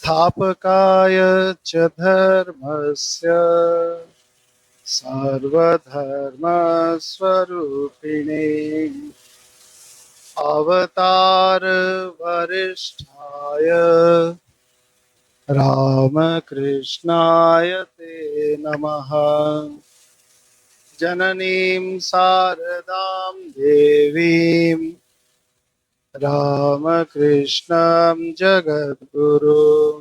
स्थापकाय च धर्मस्य सर्वधर्मस्वरूपिणे अवतार वरिष्ठाय रामकृष्णाय ते नमः। जननीं शारदां देवीं रामकृष्णं जगद्गुरुं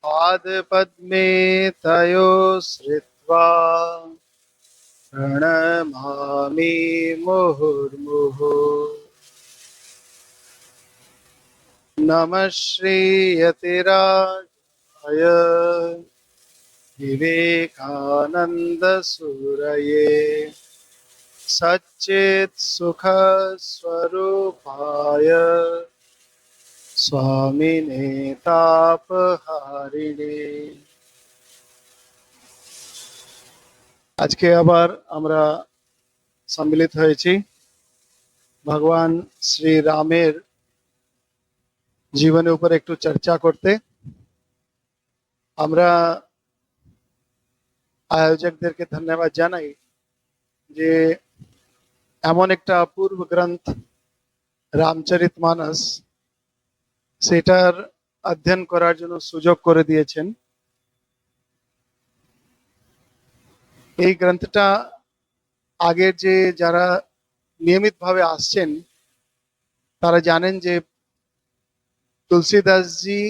पादपद्मे तयो श्रित्वा प्रणमामि मुहुर्मुहुः। नमः श्रीयतिराजाय विवेकानन्दसूरये सच्चित्सुखस्वरूपाय स्वामिने तापहारिणे। আজকে আবার আমরা সম্মিলিত হয়েছি ভগবান শ্রী রামের জীবনের উপর একটু চর্চা করতে। আমরা আয়োজকদেরকে ধন্যবাদ জানাই যে এমন একটা অপূর্ব গ্রন্থ রামচরিতমানস সেটার অধ্যয়ন করার জন্য সুযোগ করে দিয়েছেন। এই গ্রন্থটা আগের যে যারা নিয়মিতভাবে আসছেন তারা জানেন যে তুলসীদাসজি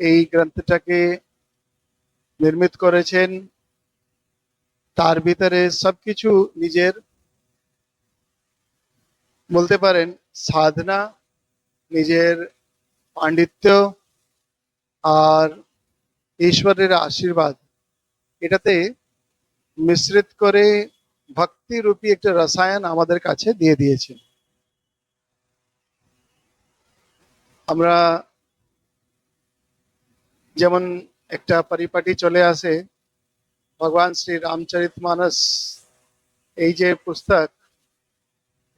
এই গ্রন্থটাকে নির্মিত করেছেন। তার ভিতরে সবকিছু নিজের বলতে পারেন সাধনা, নিজের পাণ্ডিত্য আর ঈশ্বরের আশীর্বাদ এটাতে মিশ্রিত করে ভক্তি রূপী একটা রসায়ন আমাদের কাছে দিয়ে দিয়েছেন। আমরা যেমন একটা পরিপাটি চলে আসে ভগবান শ্রী রামচরিতমানস এই যে পুস্তক,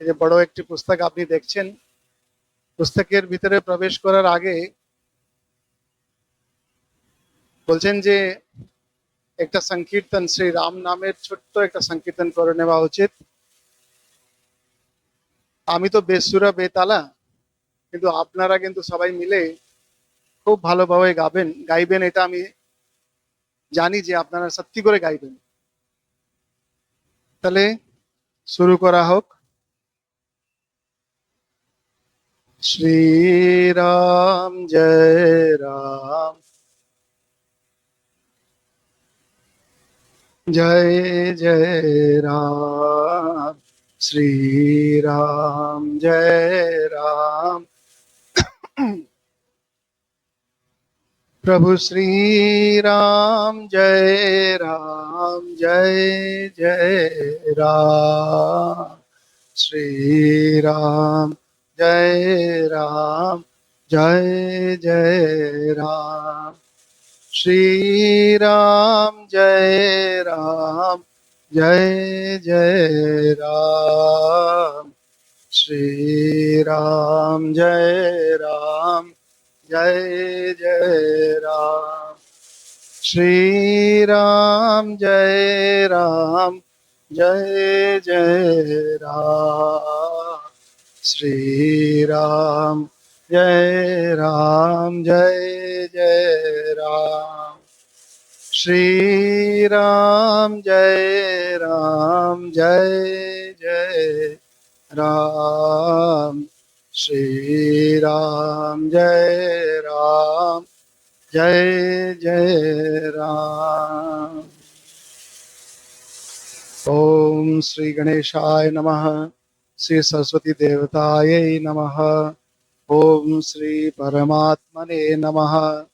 এই যে বড় একটি পুস্তক আপনি দেখছেন, পুস্তকের ভিতরে প্রবেশ করার আগে বলছেন যে একটা সংকীর্তন, শ্রী রাম নামের ছোট্ট একটা সংকীর্তন করে নেওয়া উচিত। আমি তো বেসুরা বেতালা, কিন্তু আপনারা কিন্তু সবাই মিলে খুব ভালোভাবে গাইবেন, এটা আমি জানি যে আপনারা সত্যি করে গাইবেন। তাহলে শুরু করা হোক। শ্রীরাম জয় রাম, जय जय राम, श्री राम जय राम। प्रभु श्री राम जय राम, जय जय राम, श्री राम जय राम, जय जय राम, श्री राम जय राम, जय जय राम, श्री राम जय राम, जय जय राम, श्री राम जय राम, जय जय राम, श्री राम जय राम, जय जय राम, श्री राम जय राम, जय जय राम, श्री राम जय राम, जय जय राम। ओम श्री गणेशाय नमः, श्री सरस्वती देवतायै नमः, ओम श्री परमात्मने नमः।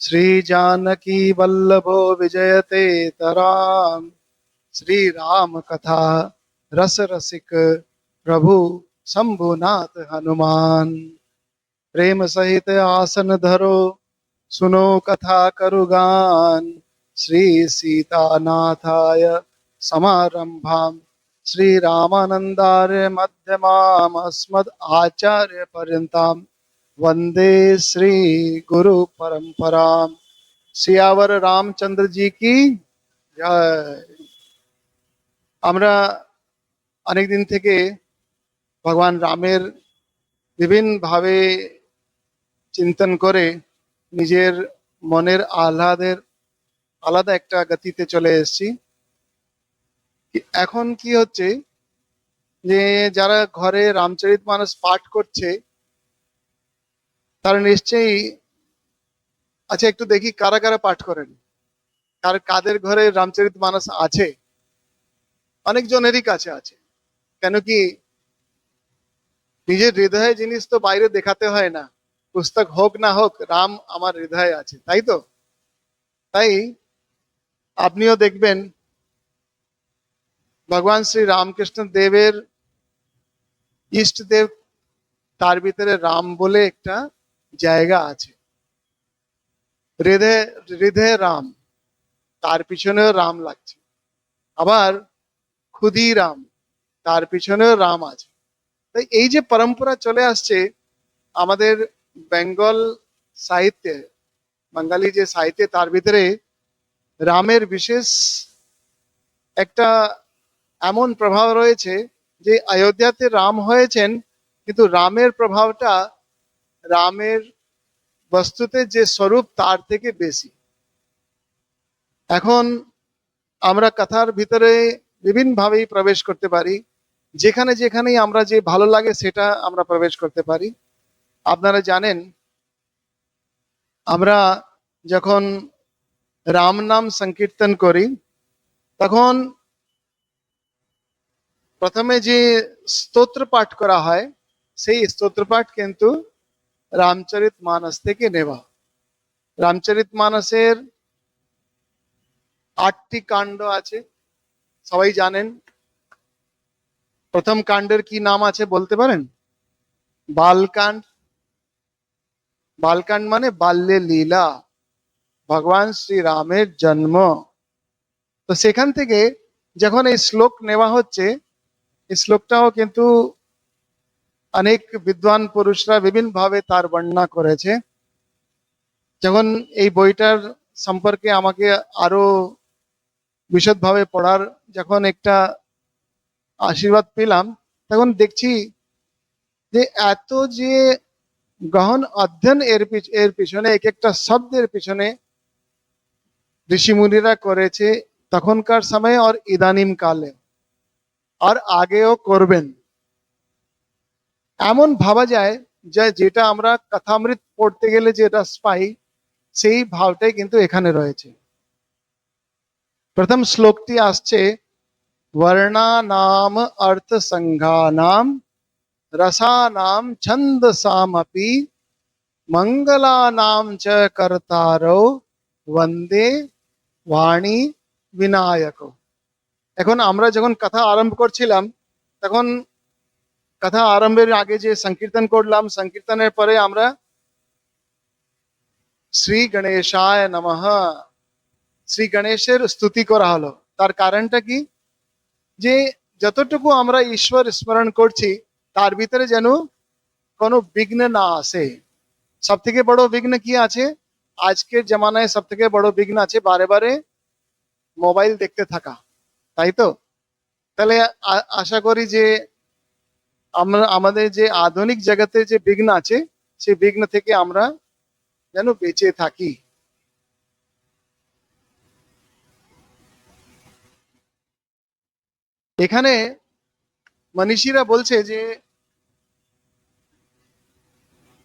श्री जानकी वल्लभो विजयते तराम, श्री राम कथा रस रसिक प्रभु शंभुनाथ हनुमान। प्रेम सहित आसन धरो सुनो कथा करुगान, श्री सीतानाथाय समारंभाम श्री रामानंदार्य मध्यमाम अस्मद आचार्य पर्यंताम वंदे श्री गुरु परंपरा। सियावर रामचंद्र जी की जय। আমরা অনেক দিন থেকে ভগবান রামের বিভিন্ন ভাবে চিন্তন করে নিজের মনের আহ্লাদের আলাদা একটা গতিতে চলে এসেছি। এখন কি হচ্ছে যে যারা ঘরে রামচরিতমানস পাঠ করছে তারা নিশ্চয়ই, আচ্ছা একটু দেখি কারা কারা পাঠ করেন, কাদের ঘরে রামচরিতমানস আছে। অনেকজনেরই কাছে আছে। কেন কি নিজের হৃদয়ে জিনিস তো বাইরে দেখাতে হয় না, পুস্তক হোক না হোক রাম আমার হৃদয়ে আছে, তাই তো? তাই আপনিও দেখবেন ভগবান শ্রী রামকৃষ্ণ দেবের ইষ্ট দেব, তার ভিতরে রাম বলে একটা জায়গা আছে। হৃদয়ে হৃদয়ে রাম, তার পিছনেও রাম লাগছে। আবার ক্ষুদিরাম, তার পিছনেও রাম আছে। তাই এই যে পরম্পরা চলে আসছে আমাদের বেঙ্গল সাহিত্যে, বাঙালি যে সাহিত্যে, তার ভিতরে রামের বিশেষ একটা এমন প্রভাব রয়েছে যে অযোধ্যাতে রাম হয়েছেন, কিন্তু রামের প্রভাবটা রামের বস্তুতে যে স্বরূপ তার থেকে বেশি। এখন আমরা কথার ভিতরে বিভিন্ন ভাবেই প্রবেশ করতে পারি, যেখানে যেখানেই আমরা যে ভালো লাগে সেটা আমরা প্রবেশ করতে পারি। আপনারা জানেন আমরা যখন রাম নাম সংকীর্তন করি তখন প্রথমে যে স্তোত্র পাঠ করা হয় সেই স্তোত্র পাঠ কিন্তু রামচরিত মানস থেকে নেওয়া। রামচরিত মানসের 8টি কাণ্ড আছে, সবাই জানেন। প্রথম কাণ্ডের কি নাম আছে বলতে পারেন? বালকাণ্ড। বালকাণ্ড মানে বাল্যে লীলা, ভগবান শ্রী রামের জন্ম। তো সেখান থেকে যখন এই শ্লোক নেওয়া হচ্ছে, এই শ্লোকটাও কিন্তু অনেক বিদ্বান পুরুষরা বিভিন্ন ভাবে তার বর্ণনা করেছে। যখন এই বইটার সম্পর্কে আমাকে আরো বিশদভাবে পড়ার যখন একটা আশীর্বাদ পেলাম, তখন দেখছি যে এত যে গহন অধ্যয়ন এর পিছনে, এক একটা শব্দের পিছনে ঋষি মুনিরা করেছে তখনকার সময়ে আর ইদানিম কালে, আর আগেও করবেন। এমন ভাবা যায় যে যেটা আমরা কথামৃত পড়তে গেলে যে রস পাই সেই ভাবটাই কিন্তু এখানে রয়েছে। প্রথম শ্লোকটি আসছে, वर्णानाम अर्थ संघानाम रसानाम छंदसामपि मंगलानाम च कर्तारो वंदे वाणी विनायको। এখন আমরা যখন কথা আরম্ভ করছিলাম তখন কথা আরম্ভের আগে যে সংকীর্তন করলাম, সংকীর্তনের পরে আমরা শ্রী গণেশায় নমঃ, শ্রী গণেশের স্তুতি করা হলো। তার কারণটা কি? যে যতটুকু আমরা ঈশ্বর স্মরণ করছি তার ভিতরে যেন কোনো বিঘ্ন না আসে। সব থেকে বড় বিঘ্ন কি আছে আজকের জামানায়? সব থেকে বড় বিঘ্ন আছে বারে বারে মোবাইল দেখতে থাকা, তাই তো? তাহলে আশা করি যে আমরা আমাদের যে আধুনিক জগতে যে বিঘ্ন আছে সেই বিঘ্ন থেকে আমরা যেন বেঁচে থাকি। এখানে মনীষীরা বলছে যে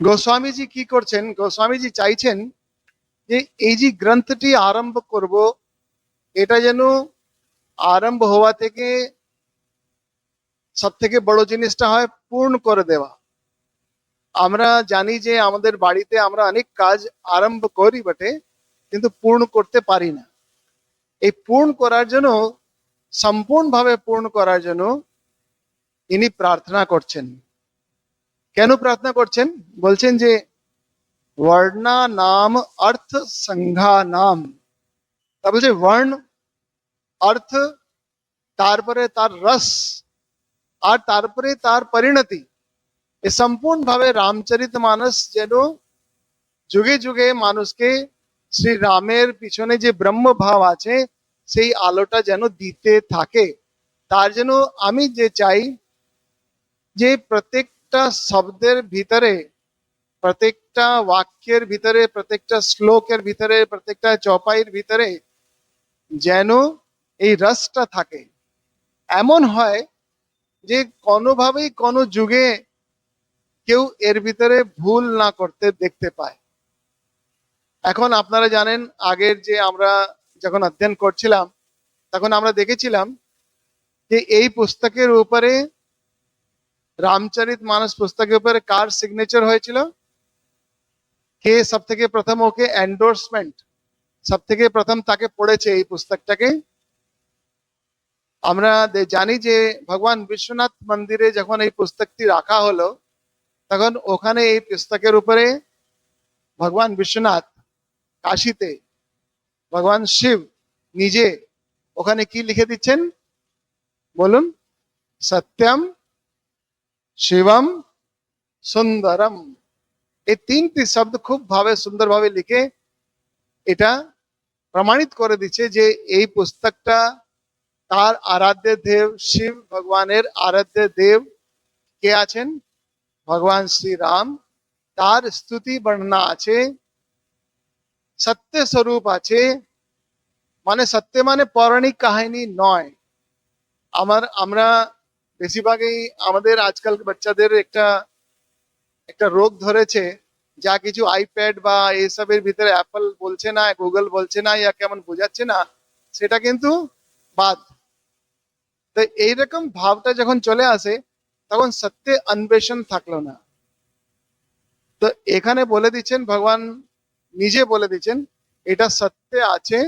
গোস্বামীজি কি করছেন, গোস্বামীজি চাইছেন যে এই যে গ্রন্থটি আরম্ভ করব, এটা যেন আরম্ভ হওয়া থেকে সব থেকে বড় জিনিসটা হয় পূর্ণ করে দেওয়া। আমরা জানি যে আমাদের বাড়িতে আমরা অনেক কাজ আরম্ভ করি বটে, কিন্তু পূর্ণ করতে পারি না। এই পূর্ণ করার জন্য, সম্পূর্ণভাবে পূর্ণ করার জন্য ইনি প্রার্থনা করছেন। কেন প্রার্থনা করছেন? বলছেন যে বর্ণা নাম অর্থ সংঘা নাম। তা বলছে বর্ণ, অর্থ, তারপরে তার রস, আর তারপরে তার পরিণতি, এ সম্পূর্ণভাবে রামচরিতমানস যেন যুগে যুগে মানুষকে শ্রী রামের পিছনে যে ব্রহ্ম ভাব আছে সেই আলোটা যেন দিতে থাকে। তার জন্য আমি যে চাই যে প্রত্যেকটা শব্দের ভিতরে, প্রত্যেকটা বাক্যের ভিতরে, প্রত্যেকটা শ্লোকের ভিতরে, প্রত্যেকটা চপাইয়ের ভিতরে যেন এই রসটা থাকে। এমন হয় যে কোনোভাবেই কোনো যুগে কেউ এর ভিতরে ভুল না করতে দেখতে পায়। এখন আপনারা জানেন আগের যে আমরা যখন অধ্যয়ন করছিলাম তখন আমরা দেখেছিলাম যে এই পুস্তকের উপরে, রামচরিতমানস পুস্তকের উপরে কার সিগনেচার হয়েছিল, কে সব থেকে প্রথম ওকে এন্ডোর্সমেন্ট, সব থেকে প্রথম তাকে পড়েছে এই পুস্তকটাকে। আমরা জানি যে ভগবান বিশ্বনাথ মন্দিরে যখন এই পুস্তকটি রাখা হলো তখন ওখানে এই পুস্তকের উপরে ভগবান বিশ্বনাথ কাশীতে ভগবান শিব নিজে ওখানে কি লিখে দিচ্ছেন বলুন? সত্যম শিবম সুন্দরম। এই তিনটি শব্দ খুব ভাবে সুন্দরভাবে লিখে এটা প্রমাণিত করে দিচ্ছে যে এই পুস্তকটা তার আরাধ্য দেব শিব ভগবানের আরাধ্য দেব কে আছেন? ভগবান শ্রী রাম। তার স্তুতি বর্ণনা আছে, সত্য স্বরূপ আছে। মানে সত্য মানে পৌরাণিক কাহিনী নয়। আমরা বেশিরভাগই আমাদের আজকাল বাচ্চাদের একটা একটা রোগ ধরেছে, যা কিছু আইপ্যাড বা এইসবের ভিতরে অ্যাপল বলছে না, গুগল বলছে না, ইয়া কেমন বোঝাচ্ছে না, সেটা কিন্তু বাদ। তো এইরকম ভাবটা যখন চলে আসে তখন সত্যে অন্বেষণ থাকলো না। তো এখানে বলে দিচ্ছেন, ভগবান নিজে বলে দিচ্ছেন এটা সত্যে আছে।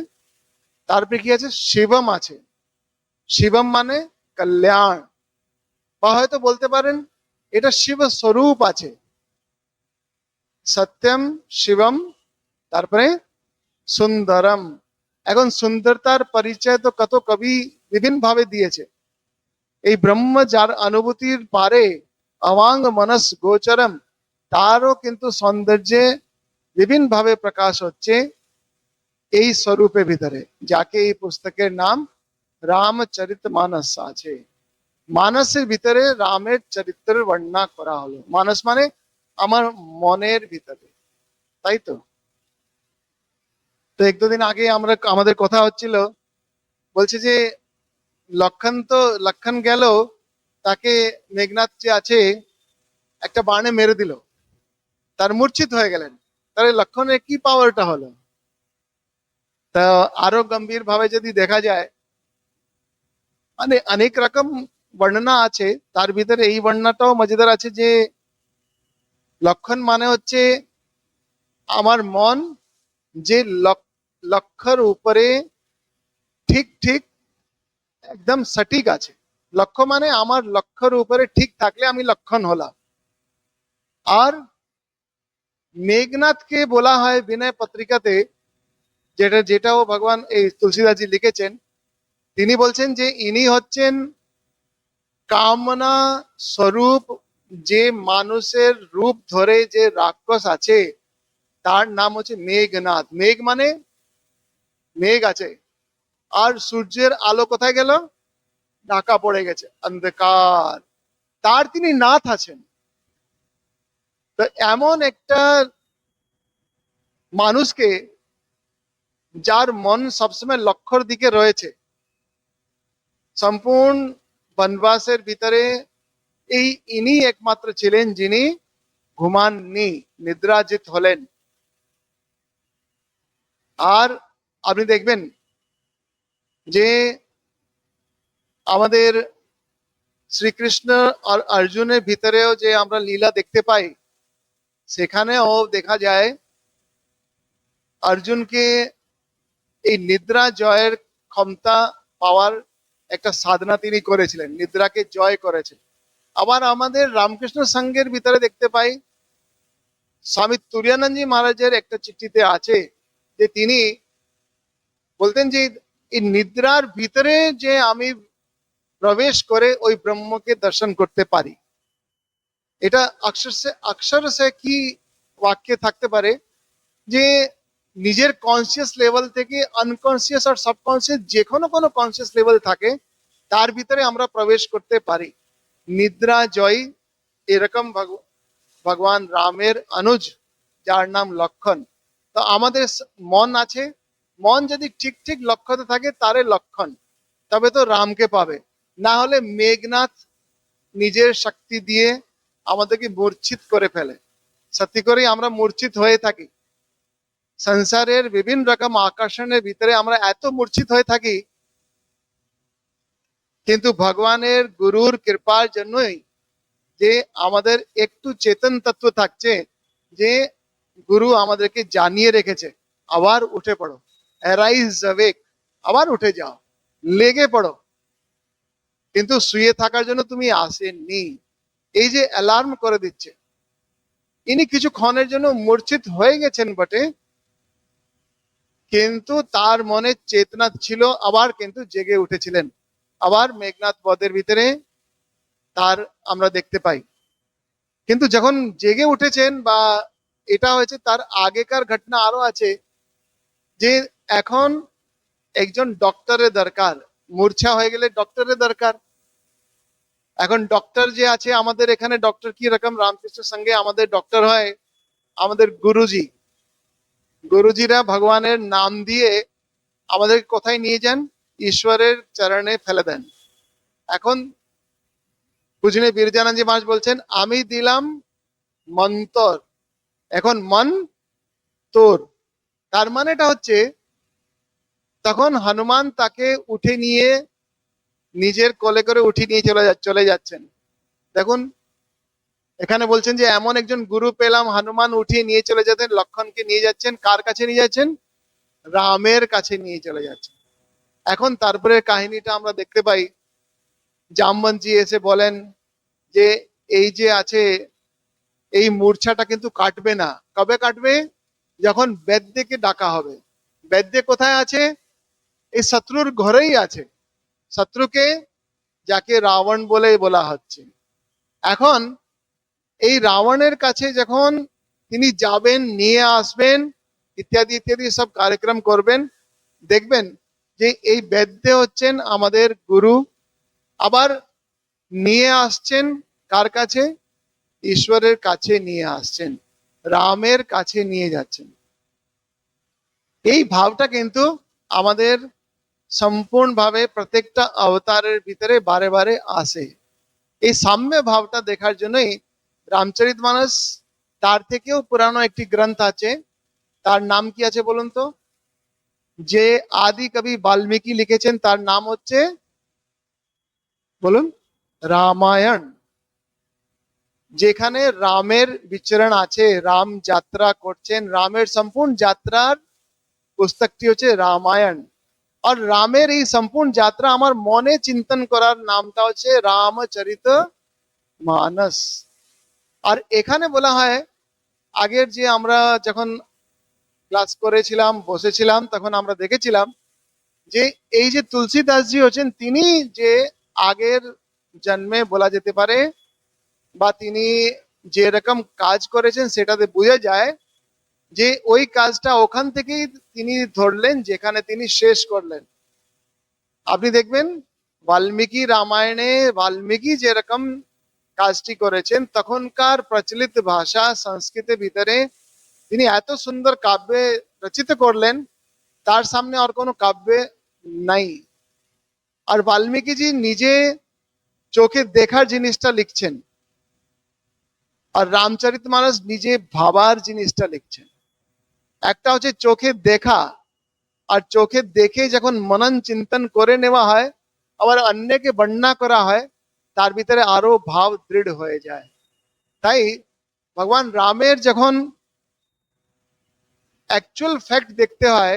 তারপরে কি আছে? শিবম আছে। শিবম মানে কল্যাণ, বা হয়তো বলতে পারেন এটা শিব স্বরূপ আছে। সত্যম শিবম, তারপরে সুন্দরম। এখন সুন্দরতার পরিচয় তো কত কবি বিভিন্ন ভাবে দিয়েছে। এই ব্রহ্ম যার অনুভূতির পারে অবাঙ্গ মনস গোচরম, তারও কিন্তু সৌন্দর্যে বিভিন্ন ভাবে প্রকাশ হচ্ছে এই স্বরূপের ভিতরে, যাকে এই পুস্তকের নাম রামচরিতমানস আছে। মানসের ভিতরে রামের চরিত্রের বর্ণনা করা হলো। মানস মানে আমার মনের ভিতরে, তাই তো? তো এক দুদিন আগে আমরা আমাদের কথা হচ্ছিল, বলছে যে লক্ষণ গেল, তাকে মেঘনাথ যে আছে একটা বাণে মেরে দিল, তার মূর্ছিত হয়ে গেলেন। তাহলে লক্ষণের কি পাওয়ারটা হলো? তা আরো গম্ভীর ভাবে যদি দেখা যায়, মানে অনেক রকম বর্ণনা আছে, তার ভিতরে এই বর্ণনাটাও মজাদার আছে যে লক্ষণ মানে হচ্ছে আমার মন যে লক্ষ্যের উপরে ঠিক ঠিক একদম সঠিক আছে। লক্ষ্য মানে আমার লক্ষ্যের উপরে ঠিক থাকলে আমি লক্ষণ হলাম। আর মেঘনাথকে বলা হয় বিনয় পত্রিকাতে, যেটাও ভগবান এই তুলসীদাসজি লিখেছেন, তিনি বলছেন যে ইনি হচ্ছেন কামনা স্বরূপ। যে মানুষের রূপ ধরে যে রাক্ষস আছে তার নাম হচ্ছে মেঘনাথ। মেঘ মানে মেঘ আছে, আর সূর্যের আলো কোথায় গেল? ঢাকা পড়ে গেছে, অন্ধকার। তার তিনি নাথ আছেন। তো এমন একটা মানুষকে যার মন সবসময় লক্ষ্যর দিকে রয়েছে, সম্পূর্ণ বনবাসের ভিতরে এই ইনি একমাত্র ছিলেন যিনি ঘুমাননি, নিদ্রাজিত হলেন। আর আপনি দেখবেন যে আমাদের শ্রীকৃষ্ণ আর অর্জুনের ভিতরেও যে আমরা লীলা দেখতে পাই, সেখানেও দেখা যায় অর্জুনকে এই নিদ্রা জয়ের ক্ষমতা পাওয়ার একটা সাধনা তিনি করেছিলেন, নিদ্রাকে জয় করেছেন। আবার আমাদের রামকৃষ্ণ সংঘের ভিতরে দেখতে পাই, স্বামী তুরানন্দজি মহারাজের একটা চিঠিতে আছে যে তিনি বলতেন যে এই নিদ্রার ভিতরে যে আমি প্রবেশ করে ওই ব্রহ্মকে দর্শন করতে পারি। এটা অক্ষর সে কি বাক্যে থাকতে পারে যে নিজের কনসিয়াস লেভেল থেকে আনকনসিয়াস আর সাবকনসিয়াস যে কোনো কনসিয়াস লেভেল থাকে তার ভিতরে আমরা প্রবেশ করতে পারি। নিদ্রা জয় এরকম ভগবান রামের অনুজ যার নাম লক্ষণ। তো আমাদের মন আছে, মন যদি ঠিক ঠিক লক্ষ্যতে থাকে তারে লক্ষণ, তবে তো রামকে পাবে। না হলে মেঘনাথ নিজের শক্তি দিয়ে আমাদেরকে মূর্ছিত করে ফেলে। সত্যি করেই আমরা মূর্ছিত হয়ে থাকি সংসারের বিভিন্ন রকম আকর্ষণের ভিতরে, আমরা এত মূর্ছিত হয়ে থাকি। কিন্তু ভগবানের গুরুর কৃপার জন্যই যে আমাদের একটু চেতন তত্ত্ব থাকছে, যে গুরু আমাদেরকে জানিয়ে রেখেছে আবার উঠে পড়ো, অ্যারাইজ অ্যাওয়েক, আবার উঠে যাও, লেগে পড়ো। কিন্তু শুয়ে থাকার জন্য তুমি আসেননি, এই যে অ্যালার্ম করে দিচ্ছে। ইনি কিছুক্ষণের জন্য মূর্ছিত হয়ে গেছেন বটে, কিন্তু তার মনে চেতনা ছিল, আবার কিন্তু জেগে উঠেছিলেন। আবার মেঘনাথ বদের ভিতরে তার আমরা দেখতে পাই। কিন্তু যখন জেগে উঠেছেন বা এটা হয়েছে, তার আগেকার ঘটনা আরো আছে, যে এখন একজন ডক্টরের দরকার। মূর্ছা হয়ে গেলে ডক্টরের দরকার। এখন ডক্টর যে আছে আমাদের এখানে, ডক্টর কি রকম রামকৃষ্ণের সঙ্গে আমাদের ডক্টর হয় আমাদের গুরুজি। গুরুজিরা ভগবানের নাম দিয়ে আমাদের কোথায় নিয়ে যান? ঈশ্বরের চরণে ফেলে দেন। এখন বুঝলে বীরজানন্দজি মহারাজ বলছেন, আমি দিলাম মন্তর, এখন মন তোর। তার মানেটা হচ্ছে তখন হনুমান তাকে উঠে নিয়ে নিজের কোলে করে উঠিয়ে নিয়ে চলে যাচ্ছেন। দেখুন এখানে বলছেন যে এমন একজন গুরু পেলাম, হনুমান উঠিয়ে নিয়ে চলে যেতেন, লক্ষণকে নিয়ে যাচ্ছেন কার কাছে নিয়ে যাচ্ছেন? রামের কাছে নিয়ে চলে যাচ্ছেন। এখন তারপরে কাহিনীটা আমরা দেখতে পাই, জামবন্তজি এসে বলেন যে এই যে আছে এই মূর্ছাটা কিন্তু কাটবে না। কবে কাটবে? যখন বেদ্যকে ডাকা হবে। বেদ্য কোথায় আছে? এই শত্রুর ঘরেই আছে। শত্রুকে, যাকে রাবণ বলে বলা হচ্ছে। এখন এই রাবণের কাছে যখন তিনি যাবেন, নিয়ে আসবেন, ইত্যাদি ইত্যাদি সব কার্যক্রম করবেন, দেখবেন যে এই বেদ্য হচ্ছেন আমাদের গুরু। আবার নিয়ে আসছেন কার কাছে? ঈশ্বরের কাছে নিয়ে আসছেন, রামের কাছে নিয়ে যাচ্ছেন। এই ভাবটা কিন্তু আমাদের সম্পূর্ণভাবে প্রত্যেকটা অবতারের ভিতরে বারে বারে আসে। এই সাম্য ভাবটা দেখার জন্যই রামচরিতমানস, তার থেকেও পুরানো একটি গ্রন্থ আছে, তার নাম কি আছে বলুন তো? যে আদি কবি বাল্মীকি লিখেছেন তার নাম হচ্ছে, বলুন, রামায়ণ। যেখানে রামের বিচরণ আছে, রাম যাত্রা করছেন, রামের সম্পূর্ণ যাত্রার পুস্তকটি হচ্ছে রামায়ণ। আর রামের এই সম্পূর্ণ যাত্রা আমার মনে চিন্তন করার নামটা হচ্ছে রামচরিত মানস। আর এখানে বলা হয়, আগের যে আমরা যখন ক্লাস করেছিলাম, বসেছিলাম, তখন আমরা দেখেছিলাম যে এই যে তুলসীদাসজি হচ্ছেন, তিনি যে আগের জন্মে বলা যেতে পারে বা তিনি যে রকম কাজ করেছেন সেটাতে বোঝা যায় যে ওই কাজটা ওখান থেকেই তিনি ধরলেন যেখানে তিনি শেষ করলেন। আপনি দেখবেন বাল্মীকি রামায়ণে বাল্মীকি যেরকম কাজটি করেছেন, তখনকার প্রচলিত ভাষা সংস্কৃতের ভিতরে তিনি এত সুন্দর কাব্য রচিত করলেন, তার সামনে আর কোনো কাব্য নাই। আর বাল্মীকিজি নিজে চোখে দেখার জিনিসটা লিখছেন, আর রামচরিতমানস নিজে ভাবার জিনিসটা লিখছেন। একটা হচ্ছে চোখে দেখা, আর চোখে দেখে যখন মনন চিন্তন করে নেওয়া হয়, আবার অন্যকে বর্ণনা করা হয়, তার ভিতরে আরো ভাব দৃঢ় হয়ে যায়। তাই ভগবান রামের যখন অ্যাকচুয়াল ফ্যাক্ট দেখতে হয়,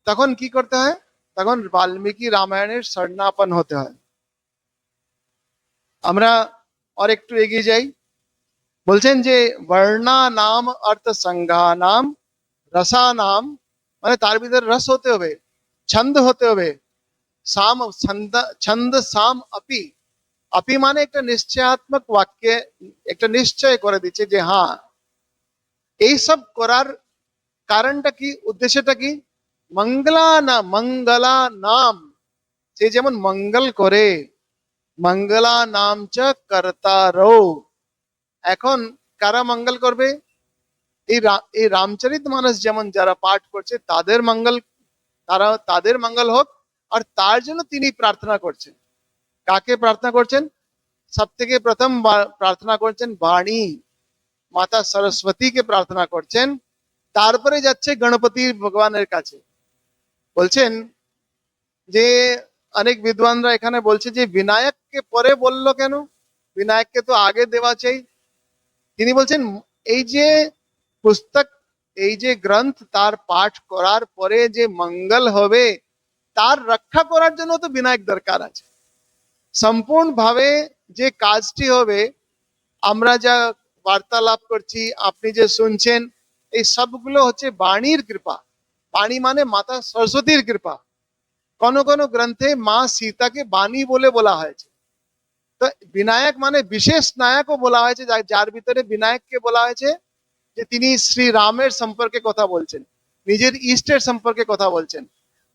তখন কি করতে হয়? তখন বাল্মীকি রামায়ণের শরণাপন্ন হতে হয়। আমরা আর একটু এগিয়ে যাই। বলছেন যে বর্ণা নাম অর্থ সংজ্ঞা নাম রসা নাম, মানে তার ভিতরে রস হতে হবে, ছন্দ হতে হবে, সাম ছন্দ, ছন্দ সাম अपि, আপি মানে একটা নিশ্চয়াত্মক বাক্যে একটা নিশ্চয় করে দিচ্ছে যে হ্যাঁ, এইসব করার কারণটা কি, উদ্দেশ্যটা কি? মঙ্গলা নাম, সে যেমন মঙ্গল করে, মঙ্গলা নাম চ কর্তারো। এখন কারা মঙ্গল করবে? এই রামচরিত মানস যেমন যারা পাঠ করছে তাদের মঙ্গল, তারা তাদের মঙ্গল হোক। আর তার জন্য তিনি প্রার্থনা করছেন। কাকে প্রার্থনা করছেন? সব থেকে প্রথম প্রার্থনা করছেন বাণী মাতা সরস্বতীকে প্রার্থনা করছেন। তারপরে যাচ্ছে গণপতি ভগবানের কাছে। বলছেন যে অনেক বিদ্বানরা এখানে বলছে যে বিনায়ককে পরে বললো কেন, বিনায়ককে তো আগে দেওয়া চাই। তিনি বলছেন এই যে পুস্তক, এই যে গ্রন্থ, তার পাঠ করার পরে যে মঙ্গল হবে তার রক্ষা করার জন্য তো বিনায়ক দরকার আছে। সম্পূর্ণ ভাবে যে কাজটি হবে, আমরা যা বার্তালাপ করছি, আপনি যে শুনছেন, এই সবগুলো হচ্ছে বাণীর কৃপা। বাণী মানে মাতা সরস্বতীর কৃপা। কোন কোন গ্রন্থে মা সীতাকে বাণী বলে বলা হয়েছে। তো বিনায়ক মানে বিশেষ নায়কও বলা হয়েছে, যার ভিতরে বিনায়ককে বলা হয়েছে যে তিনি শ্রী রামের সম্পর্কে কথা বলছেন, নিজের ইষ্টের সম্পর্কে কথা বলছেন।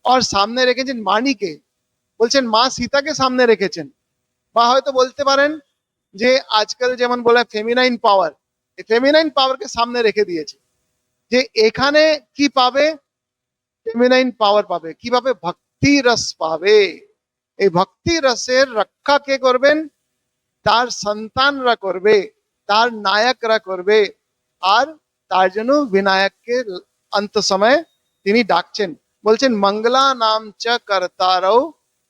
আর সামনে রেখেছেন বাণীকে, বলছেন মা সীতাকে সামনে রেখেছেন। বা হয়তো বলতে পারেন যে আজকাল যেমন বলে ফেমিনাইন পাওয়ার, এই ফেমিনাইন পাওয়ারকে সামনে রেখে দিয়েছে যে এখানে কি পাবে, ফেমিনাইন পাওয়ার পাবে। কিভাবে? ভক্তি রস পাবে। এই ভক্তি রসের রক্ষা কে করবেন? তার সন্তানরা করবে, তার নায়করা করবে। আর তার জন্য বিনায়ককে অন্ত সময় তিনি ডাকছেন, বলছেন মঙ্গলা নাম চ কর্তারৌ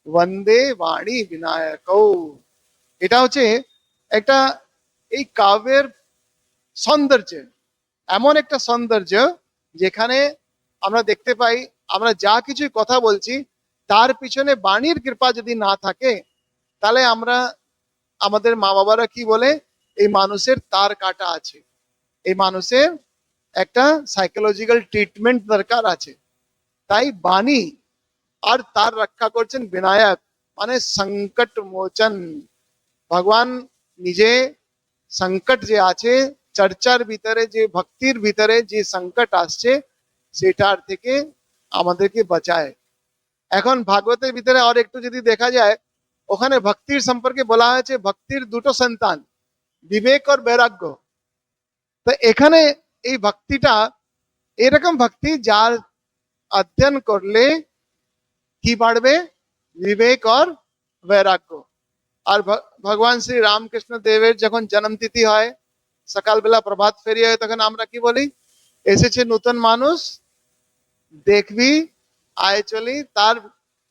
বন্দে বাণী বিনায়কৌ। এটা হচ্ছে একটা এই কাব্যের সৌন্দর্য, এমন একটা সৌন্দর্য যেখানে আমরা দেখতে পাই আমরা যা কিছু কথা বলছি তার পিছনে বাণীর কৃপা যদি না থাকে, তাহলে আমরা, আমাদের মা বাবারা কি বলে, এই মানুষের তার কাটা আছে, এই মানুষের একটা সাইকোলজিক্যাল ট্রিটমেন্ট দরকার আছে। তাই বাণী, আর তার রক্ষা করছেন বিনায়ক মানে সংকট মোচন। ভগবান নিজে সংকট যে আছে, চর্চার ভিতরে যে ভক্তির ভিতরে যে সংকট আসছে সেটার থেকে আমাদেরকে বাঁচায়। এখন ভাগবতের ভিতরে আর একটু যদি দেখা যায়, ওখানে ভক্তির সম্পর্কে বলা হয়েছে ভক্তির দুটো সন্তান, বিবেক আর বৈরাগ্য। তো এখানে এই ভক্তিটা এরকম ভক্তি যার অধ্যয়ন করলে কি বাড়বে? বিবেক আর বৈরাগ্য। আর ভগবান শ্রী রামকৃষ্ণ দেবের যখন জন্মতিথি হয়, সকালবেলা প্রভাত ফেরি হয়, তখন আমরা কি বলি? এসেছে নতুন মানুষ, দেখবি আয় চলি, তার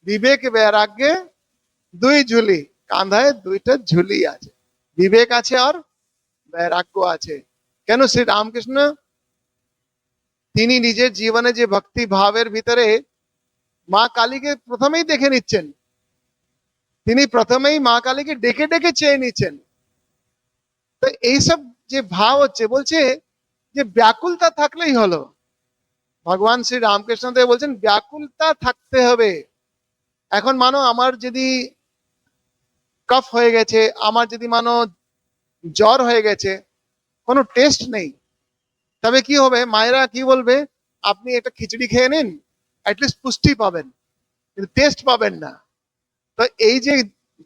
বিবেক বৈরাগ্যে দুই ঝুলি, কাঁধায় দুইটা ঝুলি আছে, বিবেক আছে আর বৈরাগ্য আছে। কেন? শ্রী রামকৃষ্ণ তিনি নিজের জীবনে যে ভক্তি ভাবের ভিতরে মা কালীকে প্রথমেই দেখে নিচ্ছেন, তিনি প্রথমেই মা কালীকে ডেকে ডেকে চেয়ে নিচ্ছেন। তো এইসব যে ভাব হচ্ছে, বলছে যে ব্যাকুলতা থাকলেই হলো। ভগবান শ্রী রামকৃষ্ণ দেব বলছেন ব্যাকুলতা থাকতে হবে। এখন মানো আমার যদি কফ হয়ে গেছে, আমার যদি মানো জ্বর হয়ে গেছে, কোনো টেস্ট নেই, তবে কি হবে? মায়েরা কি বলবে? আপনি একটা খিচুড়ি খেয়ে নিন, অ্যাটলিস্ট পুষ্টি পাবেন, কিন্তু টেস্ট পাবেন না। তো এই যে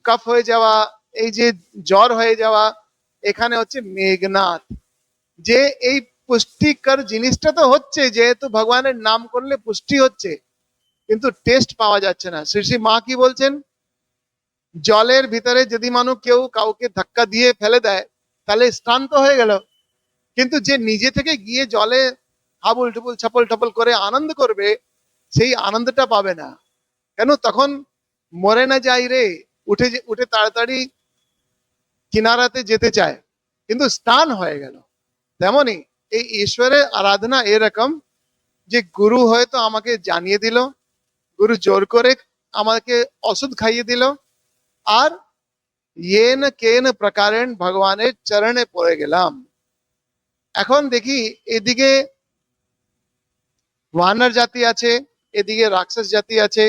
কফ হয়ে যাওয়া, এই যে জ্বর হয়ে যাওয়া, এখানে হচ্ছে মেঘনাথ, যে এই পুষ্টিকর জিনিসটা তো হচ্ছে, যেহেতু ভগবানের নাম করলে পুষ্টি হচ্ছে, কিন্তু টেস্ট পাওয়া যাচ্ছে না। শ্রী শ্রী মা কি বলছেন? জলের ভিতরে যদি মানুষ কেউ কাউকে ধাক্কা দিয়ে ফেলে দেয় তাহলে স্নান তো হয়ে গেল, কিন্তু যে নিজে থেকে গিয়ে জলে হাবুল টুবুল ছাপল টাপল করে আনন্দ করবে, সেই আনন্দটা পাবে না। কেন? তখন মরে না যাই রে, উঠে উঠে তাড়াতাড়ি কিনারাতে যেতে চায়, কিন্তু স্নান হয়ে গেল। তেমনি এই ঈশ্বরের আরাধনা এরকম যে গুরু হয়তো আমাকে জানিয়ে দিল, গুরু জোর করে আমাকে ওষুধ খাইয়ে দিল, আর येन केन प्रकारेण ভগবানের চরণে পড়ে গেলাম। এখন দেখি এদিকে ওয়ানার জাতি আছে, এদিকে রাক্ষস জাতি আছে।